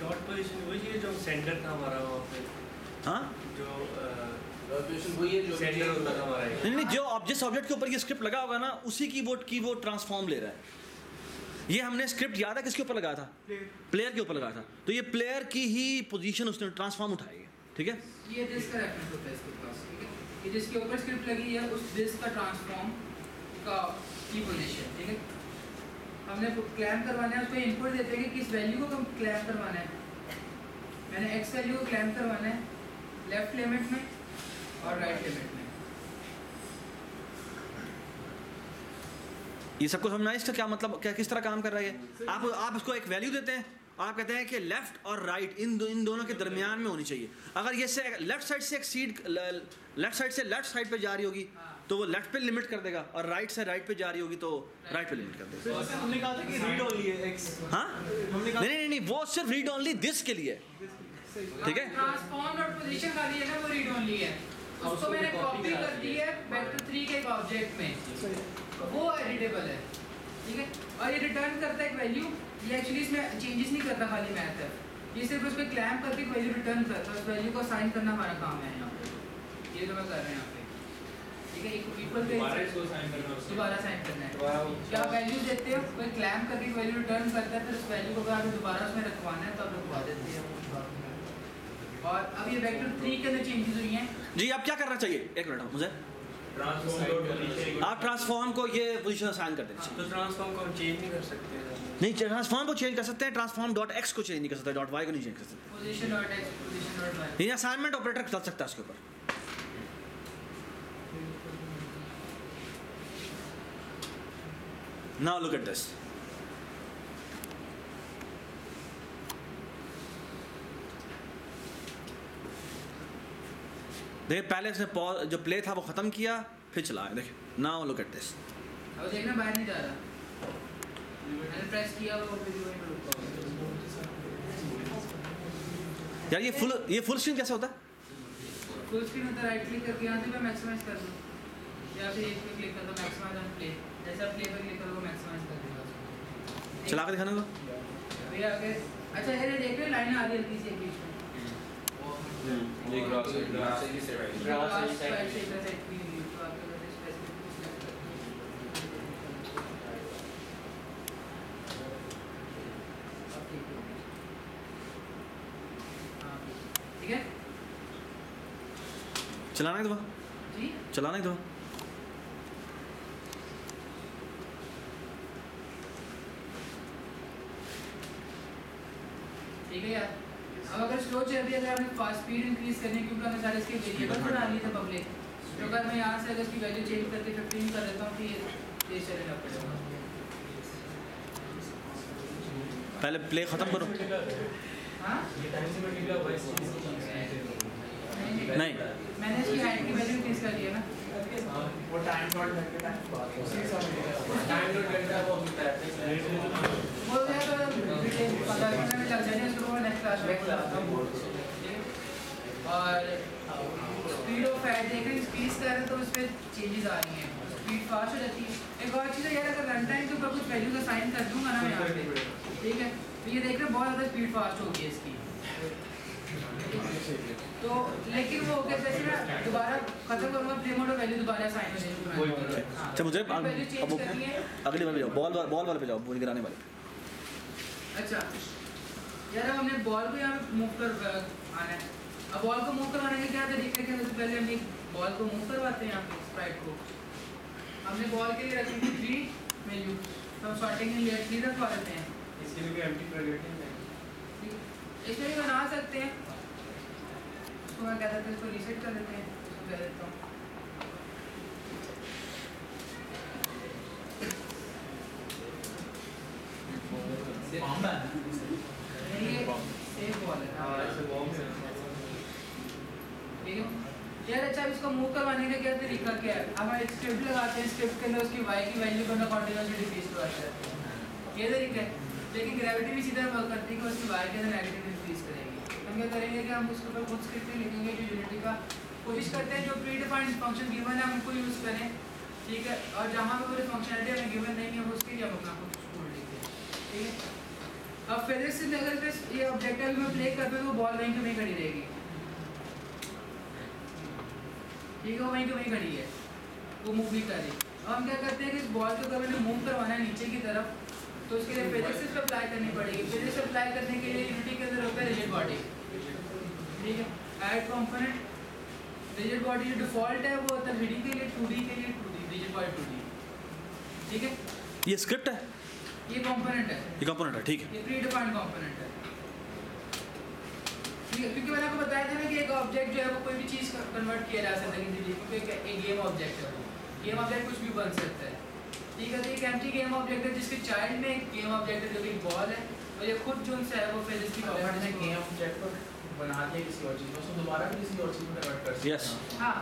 dot position वही है जो सेंटर था हमारा वहाँ पे, हाँ जो पोजीशन वही है जो सेंटर होता था हमारा। नहीं, जो जिस ऑब्जेक्ट के ऊपर ये स्क्रिप्ट लगा होगा ना उसी कीबोर्ड की वो ट्रांसफॉर्म ले रहा है। ये हमने स्क्रिप्ट याद है किसके ऊपर लगाया था, प्लेयर के ऊपर लगाया था, तो ये प्लेयर की ही पोजीशन उसने ट्रांसफॉर्म उठाई है। ठीक है, ये डिस्क का रेफरेंस होता है इसके पास। ठीक है, ये जिसके ऊपर स्क्रिप्ट लगी है उस डिस्क का ट्रांसफॉर्म का की पोजीशन। ठीक है, हमने क्लैम करवाना है, उसको इनपुट देते हैं कि किस वैल्यू को क्लैम करवाना है। मैंने एक्स वैल्यू को क्लैम करवाना है लेफ्ट लिमिट में और राइट लिमिट में। ये सबको समझना है इसका क्या मतलब, क्या किस तरह काम कर रहा है। आप इसको एक वैल्यू देते हैं, आप कहते हैं कि लेफ्ट और राइट इन दोनों के दरमियान में होनी चाहिए। अगर ये से लेफ्ट साइड से एक्सीड लेफ्ट साइड से लेफ्ट साइड पे जा रही होगी तो वो लेफ्ट पे लिमिट कर देगा, और राइट से राइट पे जा रही होगी तो राइट पे लिमिट कर देगा। हमने कहा था कि रीड ओनली है एक्स। हाँ नहीं, वो सिर्फ रीड ओनली दिस के लिए है। ठीक है, ट्रांसफॉर्म डॉट पोजीशन खाली है ना, वो रीड ओनली है, उसको मैंने कॉपी कर दी है वेक्टर 3 के एक ऑब्जेक्ट में, वो एडिटेबल है। ठीक है, और ये रिटर्न करता है एक वैल्यू, ये एक्चुअली इसमें चेंजेस नहीं करता, खाली मैथ है, ये सिर्फ उस पर क्लैम्प करके एक वैल्यू रिटर्न करता है, उस वैल्यू को असाइन करना हमारा काम है यहाँ पे, ये जो मैं कर रहे हैं यहाँ पे। ठीक है, इक्वल पे दोबारा साइन करना है, क्या वैल्यू देते हो, कोई क्लैम्प करके वैल्यू रिटर्न करता है, फिर उस वैल्यू को अगर आपको दोबारा उसमें रखवाना है तो आप रखवा देते हैं। और अब ये वेक्टर 3 के अंदर चेंजेस हुई हैं जी। अब क्या करना चाहिए, एक मिनट मुझे, आप ट्रांसफॉर्म को ये पोजीशन असाइन कर देना चाहिए। तो ट्रांसफॉर्म को हम चेंज नहीं कर सकते। नहीं, ट्रांसफॉर्म को चेंज कर सकते हैं, ट्रांसफॉर्म डॉट एक्स को चेंज नहीं कर सकते, डॉट वाई को नहीं चेंज कर सकते। Position dot X position dot Y, ये असाइनमेंट ऑपरेटर चल सकता है उसके ऊपर। नाउ लुक एट दिस, देखिए पहले इसने जो प्ले था वो खत्म किया फिर चलाया, देखिए नाउ लुक एट दिस। अब देखना बाहर नहीं जा रहा, मैंने प्रेस किया वो फिर वहीं पे रुका हुआ है। यार ये फुल स्क्रीन कैसे होता है? फुल स्क्रीन होता है, राइट क्लिक करके यहाँ से मैं मैक्सिमाइज कर दूँ, या फिर एक पे क्लिक कर दो मैक्सिमाइज ऑन प्ले, जैसे आप प्ले पे क्लिक करोगे मैक्सिमाइज कर देगा उसको। चला के दिखाने को। अभी आगे अच्छा ये देख रहे लाइन आ रही है हल्की सी एक बीच में, ये ग्राफ से ही से राइट ग्राफ से साइड से इधर साइड भी नहीं, तो आपके पास स्पेसिफिक ठीक है, चलाना है दो, जी चलाना है दो। ठीक है यार, अब अगर स्लो चल रही है, अगर आपने फास्ट स्पीड इंक्रीज करनी है, क्योंकि हमें सारे इसके वेरिएबल बना लिए थे पब्लिक, तो अगर मैं यहाँ से अगर इसकी वैल्यू चेंज करके 15 कर देता हूँ तो ये तेज चलेगा पड़ेगा। पहले प्ले खत्म करो। हाँ नहीं मैंने इसकी हाइट की वैल्यू इंक्रीज कर दिया ना, वो टाइम डॉट करके टाइम डेल्टा वो होता है। बोल रहे हैं तो पता नहीं में लग जाएगा, इसको मैं नेक्स्ट क्लास में बताता हूँ। और स्पीड ऑफ फैट देख रहे हैं, इंक्रीज कर रहे हैं तो उस पर चेंजेस आ रही हैं, स्पीड फास्ट हो जाती है। एक और चीज़ है यार, अगर रन टाइम के ऊपर कुछ वैल्यू का साइन कर दूंगा ना मैं यहाँ पे, ठीक है, तो ये देख रहे हैं बहुत ज़्यादा स्पीड फास्ट होगी है इसकी, तो लेकिन वो क्या जैसे मैं दोबारा खत्म करूँगा प्ले मोड और वैल्यू दोबारा साइन हो जाएगी। अच्छा मुझे वैल्यू चेंज करनी है। अगली बार पे जाओ, बॉल वाले पे जाओ, गिराने वाले पे। अच्छा यार अब हमने बॉल को यहाँ मूव कर आना है, अब बॉल को मूव करवाने का क्या तरीका है, सबसे पहले हम बॉल को मूव करवाते हैं यहाँ पे स्प्राइट को, हमने बॉल के लिए रखी थी 3 वैल्यू तो हम सॉर्टिंग नहीं रखवा देते हैं। इसके लिए एम्प्टी प्रोजेक्ट है, इसमें भी बना सकते हैं। इसको मैं कहता था इसको रीसेट कर देते हैं, इसको कह देता हूँ सेव बॉल है। हां ऐसे बॉम्ब है। ठीक है यार। अच्छा इसको मूव करवाने का क्या तरीका क्या है? हम एक स्क्रिप्ट लगाते हैं, स्क्रिप्ट के अंदर उसकी y की वैल्यू को ना कंटीन्यूअसली डिक्रीज करवाते हैं, ये तरीका है। लेकिन ग्रेविटी भी सीधा वर्क करती है कि उसकी y के अंदर नेगेटिव डिक्रीज करेगी। हम क्या करेंगे कि हम उसके ऊपर कुछ स्क्रिप्ट लिखेंगे जो यूनिटी का कोशिश करते हैं जो प्री डिफाइंड फंक्शन गिवन है हम उनको यूज करें, ठीक है। और जहाँ पे पूरी फंक्शनलिटी हमें गिवन नहीं है उसके लिए हम अपना कुछ कोड लिखते हैं, ठीक है। अब फिजिक्स से अगर ये ऑब्जेक्टिव में प्ले करते हैं तो बॉल वहीं की वहीं खड़ी रहेगी, ठीक है। वहीं की वहीं खड़ी है, वो मूव भी कर रही है। अब हम क्या करते हैं कि इस बॉल को अगर मैंने मूव करवाना है नीचे की तरफ तो उसके लिए फिजिक्स पे अप्लाई करनी पड़ेगी। फिजिक्स अप्लाई करने के लिए यूनिटी के अंदर होता है रिजिड बॉडी, ठीक है। ऐड कंपोनेंट रिजिड बॉडी जो डिफॉल्ट है वो होता है 3D के लिए, 2D के लिए 2D रिजिड बॉडी 2D, ठीक है। ये स्क्रिप्ट है, ये कंपोनेंट है, ये कंपोनेंट है, ठीक है। ये प्री डिफाइंड कंपोनेंट है, ठीक है। क्योंकि मैंने आपको बताया था ना कि एक ऑब्जेक्ट जो है वो कोई भी चीज़ कन्वर्ट किया जा सकता है किसी चीज़, क्योंकि एक गेम ऑब्जेक्ट है, गेम ऑब्जेक्ट कुछ भी बन सकता है, ठीक है। तो एक एम्प्टी गेम ऑब्जेक्ट है जिसके चाइल्ड में एक गेम ऑब्जेक्ट है जो कि बॉल है, और ये खुद जो है वो फिजिक्स की प्रॉपर्टी है। गेम ऑब्जेक्ट को बना दिया किसी और चीज़ में, उसको दोबारा भी किसी और चीज़ में कन्वर्ट कर सकते हैं। यस हाँ,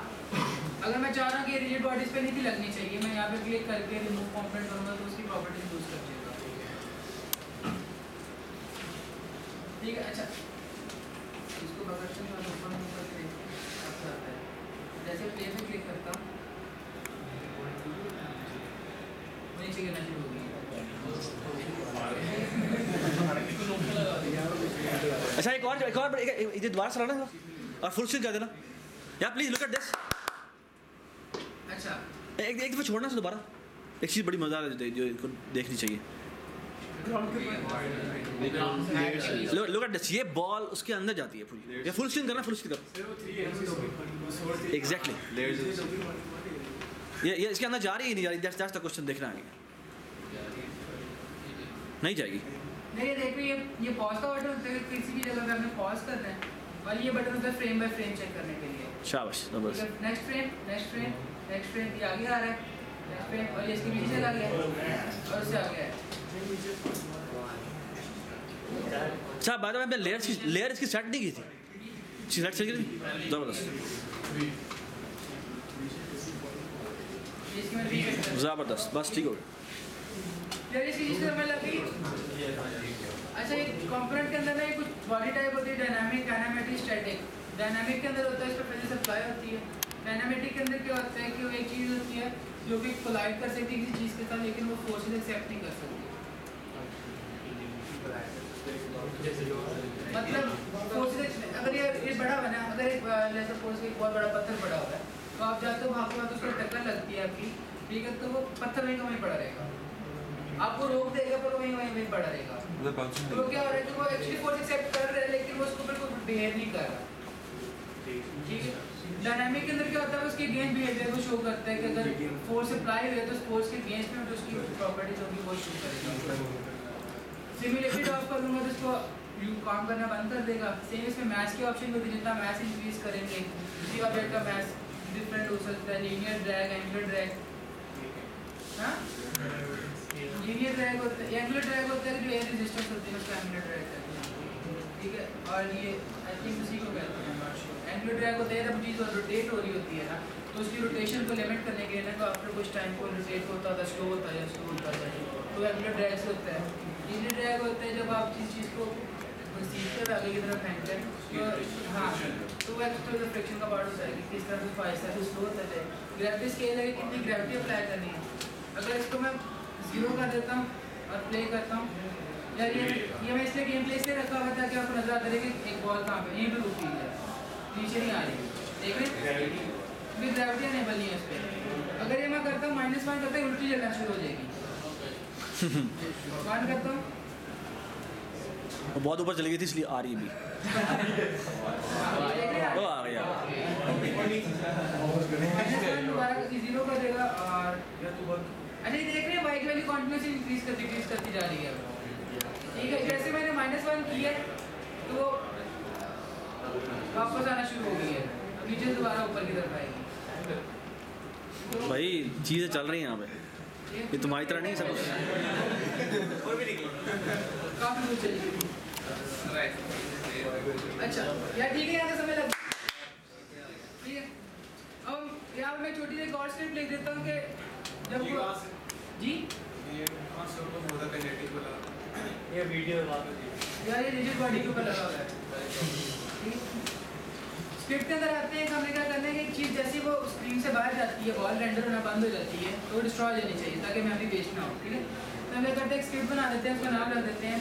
अगर मैं चाह रहा हूँ कि रिजिड बॉडीज पे नहीं थी लगनी चाहिए, मैं यहाँ पे क्लिक करके रिमूव कंपोनेंट करूँगा तो उसकी प्रॉपर्टी यूज कर देगा, ठीक है। अच्छा इसको बगल से मैं ऊपर मूव करके अच्छा आता है, जैसे प्ले पे क्लिक करता हूँ नीचे गिरना शुरू हो गया। अच्छा एक और ये दोबारा चलाना है और फुल स्क्रीन कर देना या प्लीज लुक एट दिस। अच्छा एक दफा छोड़ना से दोबारा एक चीज़ बड़ी मज़ेदार है जो इनको देखनी चाहिए। लुक एट दिस, ये बॉल उसके अंदर जाती है पूरी। ये फुल स्क्रीन करना, फुल स्क्रीन करो एग्जैक्टली। ये इसके अंदर जा रही है नहीं जा रही, दैट्स द क्वेश्चन देखना है। नहीं जाएगी। नहीं देखो ये पॉज का बटन होता है, किसी भी जगह पे हमने पॉज करना है, और ये बटन होता है फ्रेम बाय फ्रेम चेक करने के लिए। शाबाश जबरदस्त। Next frame next frame next frame, ये आगे आ रहा है नेक्स्ट फ्रेम, और ये इसके पीछे चला गया और इससे आगे है। अच्छा बात है, मैं लेयर इसकी सेट नहीं की थी, सेट से जबरदस्त इसकी मैं रीसेट कर जबरदस्त, बस ठीक हो गया। यार इसकी चीज़ हमें लगी। अच्छा एक कंपोनेंट के अंदर ना ये कुछ बॉडी टाइप होती है, डायनामिक, काइनेमेटिक, स्टैटिक। डायनामिक के अंदर होता है इस पर फिजिक्स अप्लाई होती है। डायनामिक के अंदर क्या होता है कि वो एक चीज़ होती है जो कि कोलाइड कर सकती है किसी चीज़ के साथ, लेकिन वो फोर्सेस एक्सेप्ट नहीं कर सकती। मतलब फोर्सेस अगर ये बड़ा बना, अगर एक लेट्स सपोज एक बहुत बड़ा पत्थर पड़ा हुआ है तो आप जाते हो भागते हो तो उसको टक्कर लगती है आपकी, ठीक है, तो वो पत्थर वहीं का वहीं पड़ा रहेगा, आपको रोक देगा पर वहीं पड़ा रहेगा। तो क्या हो रहा है कि वो एक्चुअली फोर्स एक्सेप्ट कर रहा है लेकिन वो उसको बिल्कुल बिहेव नहीं कर रहा, ठीक है। डायनामिक के अंदर क्या होता है उसके अगेंस्ट बिहेवियर को शो करता है कि अगर फोर्स अप्लाई हुई है तो फोर्स के अगेंस्ट में जो उसकी प्रॉपर्टीज होगी वो शो करेगा। सिमुलेटेड ऑफ कर लूँगा तो इसको काम करना बंद कर देगा। सेम इसमें मैथ्स के ऑप्शन में जितना मैथ्स इंक्रीज करेंगे उसी ऑब्जेक्ट का मैथ्स डिफरेंट हो सकता है। लीनियर ड्रैग, एंगुलर ड्रैग, हाँ लीनियर ड्रैग होता है, एंगुलर ड्रैग होता है जो एयर रेजिस्टेंस होती है उसका एंगुलर ड्रैग कहते हैं, ठीक है। और ये आई थिंक उसी को कहते हैं एंगुलर ड्रैग होता है जब चीज़ रोटेट हो रही होती है ना तो उसकी रोटेशन को लिमिट करने के लिए ना तो आफ्टर कुछ टाइम को रोटेट होता था, स्लो होता है, स्लो होता है, तो एंगुलर ड्रैग से होता है। लीनियर ड्रैग होता है जब आप किसी चीज़ को सीख कर आगे की तरफ फेंकते हैं तो हाँ तो वो एक्स्ट्रा फ्रिक्शन का पार्ट होता है कि किस तरह से फाइस्ट है स्लो होता है। ग्रेविटी स्केल है कितनी ग्रेविटी अप्लाई करनी है, अगर इसको मैं 0 कर देता हूँ और प्ले करता हूँ, यार ये मैं इसलिए गेम प्ले इसलिए रखा हुआ था कि आपको नजर आता है कि एक बॉल कहाँ पे यहीं पर रुकी है, नीचे नहीं आ रही, देख रहे हैं क्योंकि ग्रेविटी अनेबल नहीं है इस पर। अगर ये मैं करता हूँ -1 करता हूँ उल्टी जगह शुरू हो जाएगी। 1 करता हूँ वो बहुत ऊपर चली गई थी इसलिए आ रही भी वो आ गया। दोबारा 0 कर देगा और अच्छा ये देख रहे हैं वाइट वाली कॉन्टिन्यूसली इंक्रीज करती जा रही है। ठीक है, जैसे मैंने -1 किया तो वापस आना शुरू हो गई है, नीचे से दोबारा ऊपर की तरफ आएगी। भाई चीज़ें चल रही हैं यहाँ पे, ये तुम्हारी तरह नहीं है सब कुछ। और भी निकलो। काफी कुछ चलिए। अच्छा यार ठीक है, यहाँ का समय लग ठीक है। अब यहाँ मैं छोटी सी एक और स्क्रिप्ट लिख देता हूँ कि जब ये कहाँ से? जी ये कहाँ से ओपन होता है kinetic वाला? ये वीडियो बात यार ये रिजिड बॉडी के ऊपर लगा हुआ है। स्क्रिप्ट के अंदर आते हैं, हमें क्या करना है कि एक चीज़ जैसी वो स्क्रीन से बाहर जाती है, बॉल रेंडर होना बंद हो जाती है, तो डिस्ट्रॉय हो जानी चाहिए ताकि मैं अभी वेस्ट ना हो। ठीक है, तो हम क्या करते हैं, एक स्क्रिप्ट बना देते हैं, उसका नाम रख देते हैं।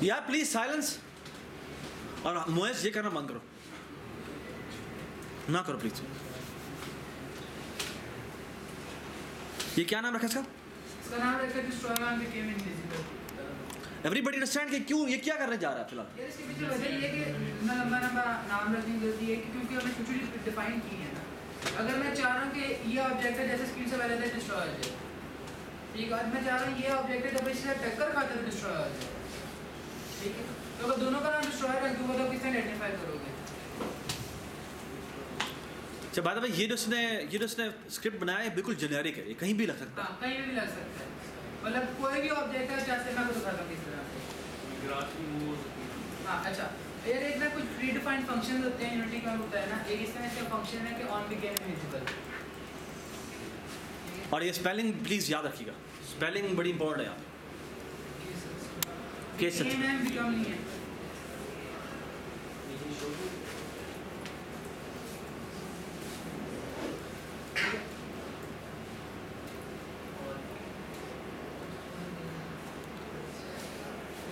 यार प्लीज साइलेंस, और मोएस ये करना बंद करो, ना करो प्लीज। ये क्या नाम रखा इसका? इसका नाम रखा है destroy one became invisible. Everybody understand कि क्यों ये क्या करने जा रहा है फिलहाल? यार इसके पीछे वजह ये है कि इतना लंबा नाम रखने की जरूरत है कि क्योंकि हमने छोटी छोटी डिफाइन की है ना। अगर मैं चाह रहा हूँ कि ये ऑब्जेक्ट है जैसे स्क्रीन से पहले था डिस्ट्रॉय हो जाए, ठीक है, आज मैं चाह रहा हूँ ये ऑब्जेक्ट है जब इससे टक्कर खाता है डिस्ट्रॉय हो जाए। ठीक है, तो अगर दोनों का नाम डिस्ट्रॉय रख दूँगा तो किसने आइडेंटिफाई करोगे? अच्छा बात है, ये जो उसने स्क्रिप्ट बनाया है बिल्कुल जेनेरिक है, ये कहीं भी लग सकता है। हाँ, कहीं भी लग सकता है, मतलब कोई भी ऑब्जेक्ट है जैसे मैं आपको दिखाता हूँ किस तरह से। हाँ अच्छा, यार एक ना कुछ प्रीडिफाइंड फंक्शंस होते हैं यूनिटी का होता है ना, एक इसमें इसका फंक्शन है कि ऑन बिकेम इनविजिबल। और ये स्पेलिंग प्लीज याद रखिएगा, स्पेलिंग बड़ी इंपॉर्टेंट है यहाँ पे। केस बिकेम बिकम नहीं है।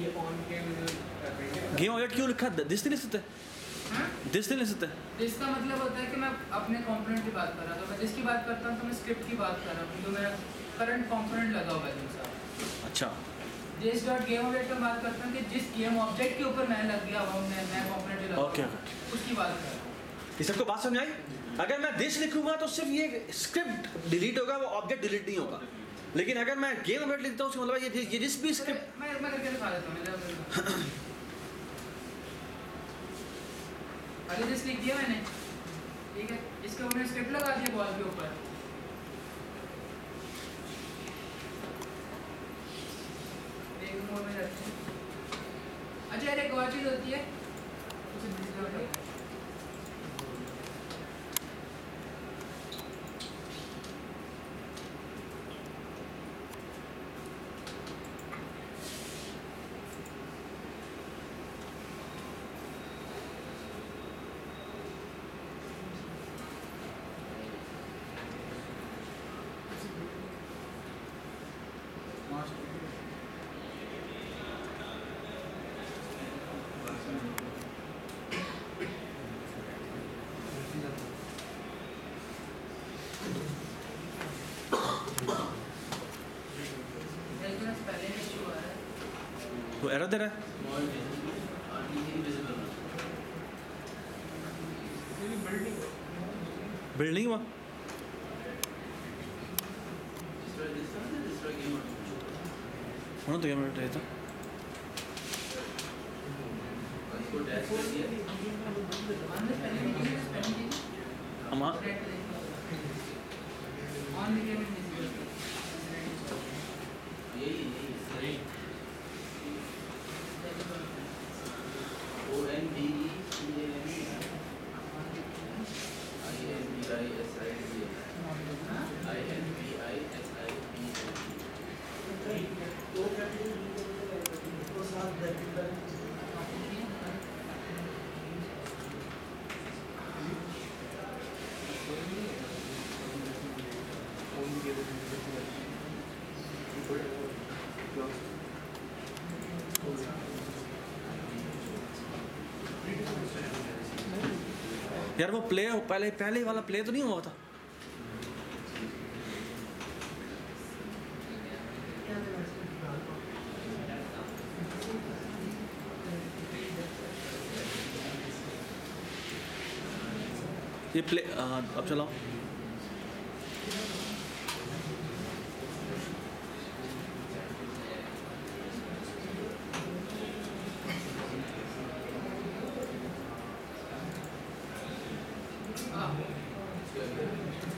ये ऑन के गेम ऑब्जेक्ट क्यों लिखा है? दिस नहीं लिख सकते, हाँ? दिस नहीं लिख सकते। जिसका मतलब होता है कि मैं अपने कंपोनेंट की बात कर रहा था, मैं जिसकी बात करता हूँ तो मैं स्क्रिप्ट की बात कर रहा हूँ, जो मेरा करंट कंपोनेंट लगा हुआ है दूसरा। अच्छा जिस डॉट गेम ऑब्जेक्ट की बात करता हूँ कि जिस गेम ऑब्जेक्ट के ऊपर मैं लग गया हुआ हूँ, मैं कंपोनेंट लगा ओके हुआ हूँ, उसकी बात कर रहा हूँ। ये सबको बात समझ आई? अगर मैं दिस लिखूंगा तो सिर्फ ये स्क्रिप्ट डिलीट होगा, वो ऑब्जेक्ट डिलीट नहीं होगा। लेकिन अगर मैं गेम ऑब्जेक्ट लिखता हूँ उसका मतलब ये जिस भी स्क्रिप्ट मैं करके दिखा देता हूँ। अरे जिस लिख दिया मैंने, ठीक है, इसके ऊपर स्क्रिप्ट लगा दिया बॉल के ऊपर। मोड में रखते हैं। अच्छा यार एक और चीज़ होती है, उसे दूसरा बताओ। वो एरर दे रहा है। बिल्डिंग हुआ होना तो क्या मिनट रहता हम यार वो प्ले पहले वाला प्ले तो नहीं हुआ था। ये प्ले हाँ अब चलाओ।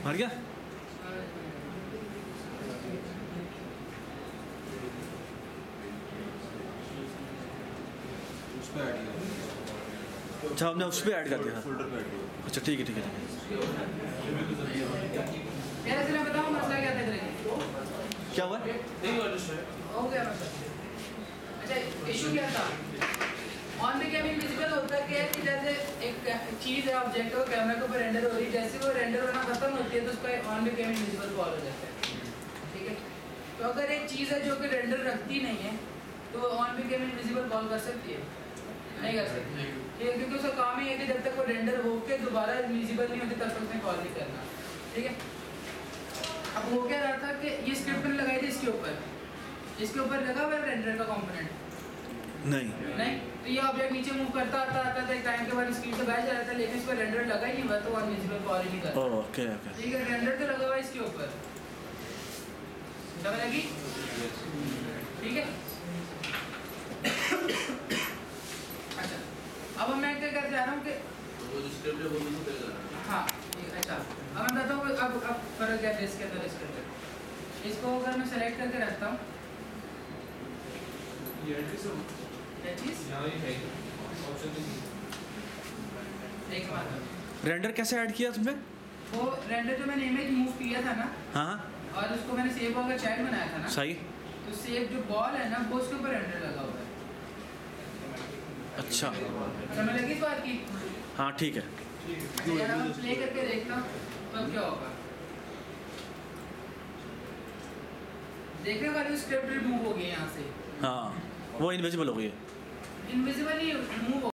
मर गया? उस पे ऐड किया अच्छा हमने उस पर ऐड कर दिया। फोल्डर पे ऐड किया अच्छा ठीक है ठीक है। यार इसलिए बताओ मसला क्या था करेंगे क्या हुआ? हो गया मतलब। अच्छा इशू क्या था ऑन बिकम इनविजिबल होता क्या है कि जैसे एक चीज है ऑब्जेक्ट है कैमरा के ऊपर रेंडर हो रही है, जैसे वो रेंडर होना खत्म होती है तो उसका ऑन बिकम इनविजिबल कॉल हो जाता है। ठीक है, तो अगर एक चीज है जो कि रेंडर रखती नहीं है तो ऑन बिकम इनविजिबल कॉल कर सकती है? नहीं कर सकती। ठीक है, क्योंकि उसका काम ही है कि जब तक वो रेंडर होके दोबारा इनविजिबल नहीं होती तब तक उसने कॉल नहीं करना। ठीक है, अब हो क्या रहा था कि ये स्क्रिप्ट मैंने लगाई थी इसके ऊपर लगा हुआ रेंडर का कंपोनेंट नहीं नहीं, तो ये ऑब्जेक्ट नीचे मूव करता आता एक टाइम के बाद स्क्रीन से गायब जा रहा था, लेकिन इस पर रेंडर लगा ही नहीं हुआ तो इनविजिबल कॉल ही नहीं कर रहा। ओके ओके ठीक है, रेंडर तो लगा हुआ है इसके ऊपर, समझ लगी? ठीक है, अच्छा अब मैं क्या कर जा रहा हूँ कि हाँ ठीक है। अच्छा अब मैं बताता हूँ अब फर्क क्या है इसके अंदर स्क्रिप्ट। इसको अगर मैं सेलेक्ट करके रखता हूँ ये ऐड कैसे हुआ? क्या चीज़ यहाँ ही है ऑप्शन नहीं एक बात रेंडर कैसे ऐड किया तुमने? वो रेंडर जो मैंने इमेज मूव किया था ना हाँ हाँ और उसको मैंने सेव होकर चैट बनाया था ना, सही। तो सेव जो बॉल है ना वो उसके ऊपर रेंडर लगा हुआ है। अच्छा समझ लगी इस बात की? हाँ ठीक है। अच्छा, यार मैं प्ले करके देखता हूँ तो क्या होगा। देखने वाली स्क्रिप्ट रिमूव हो गई यहाँ से, हाँ वो इनविजिबल हो गई है। इनविजिबल ही मूव हो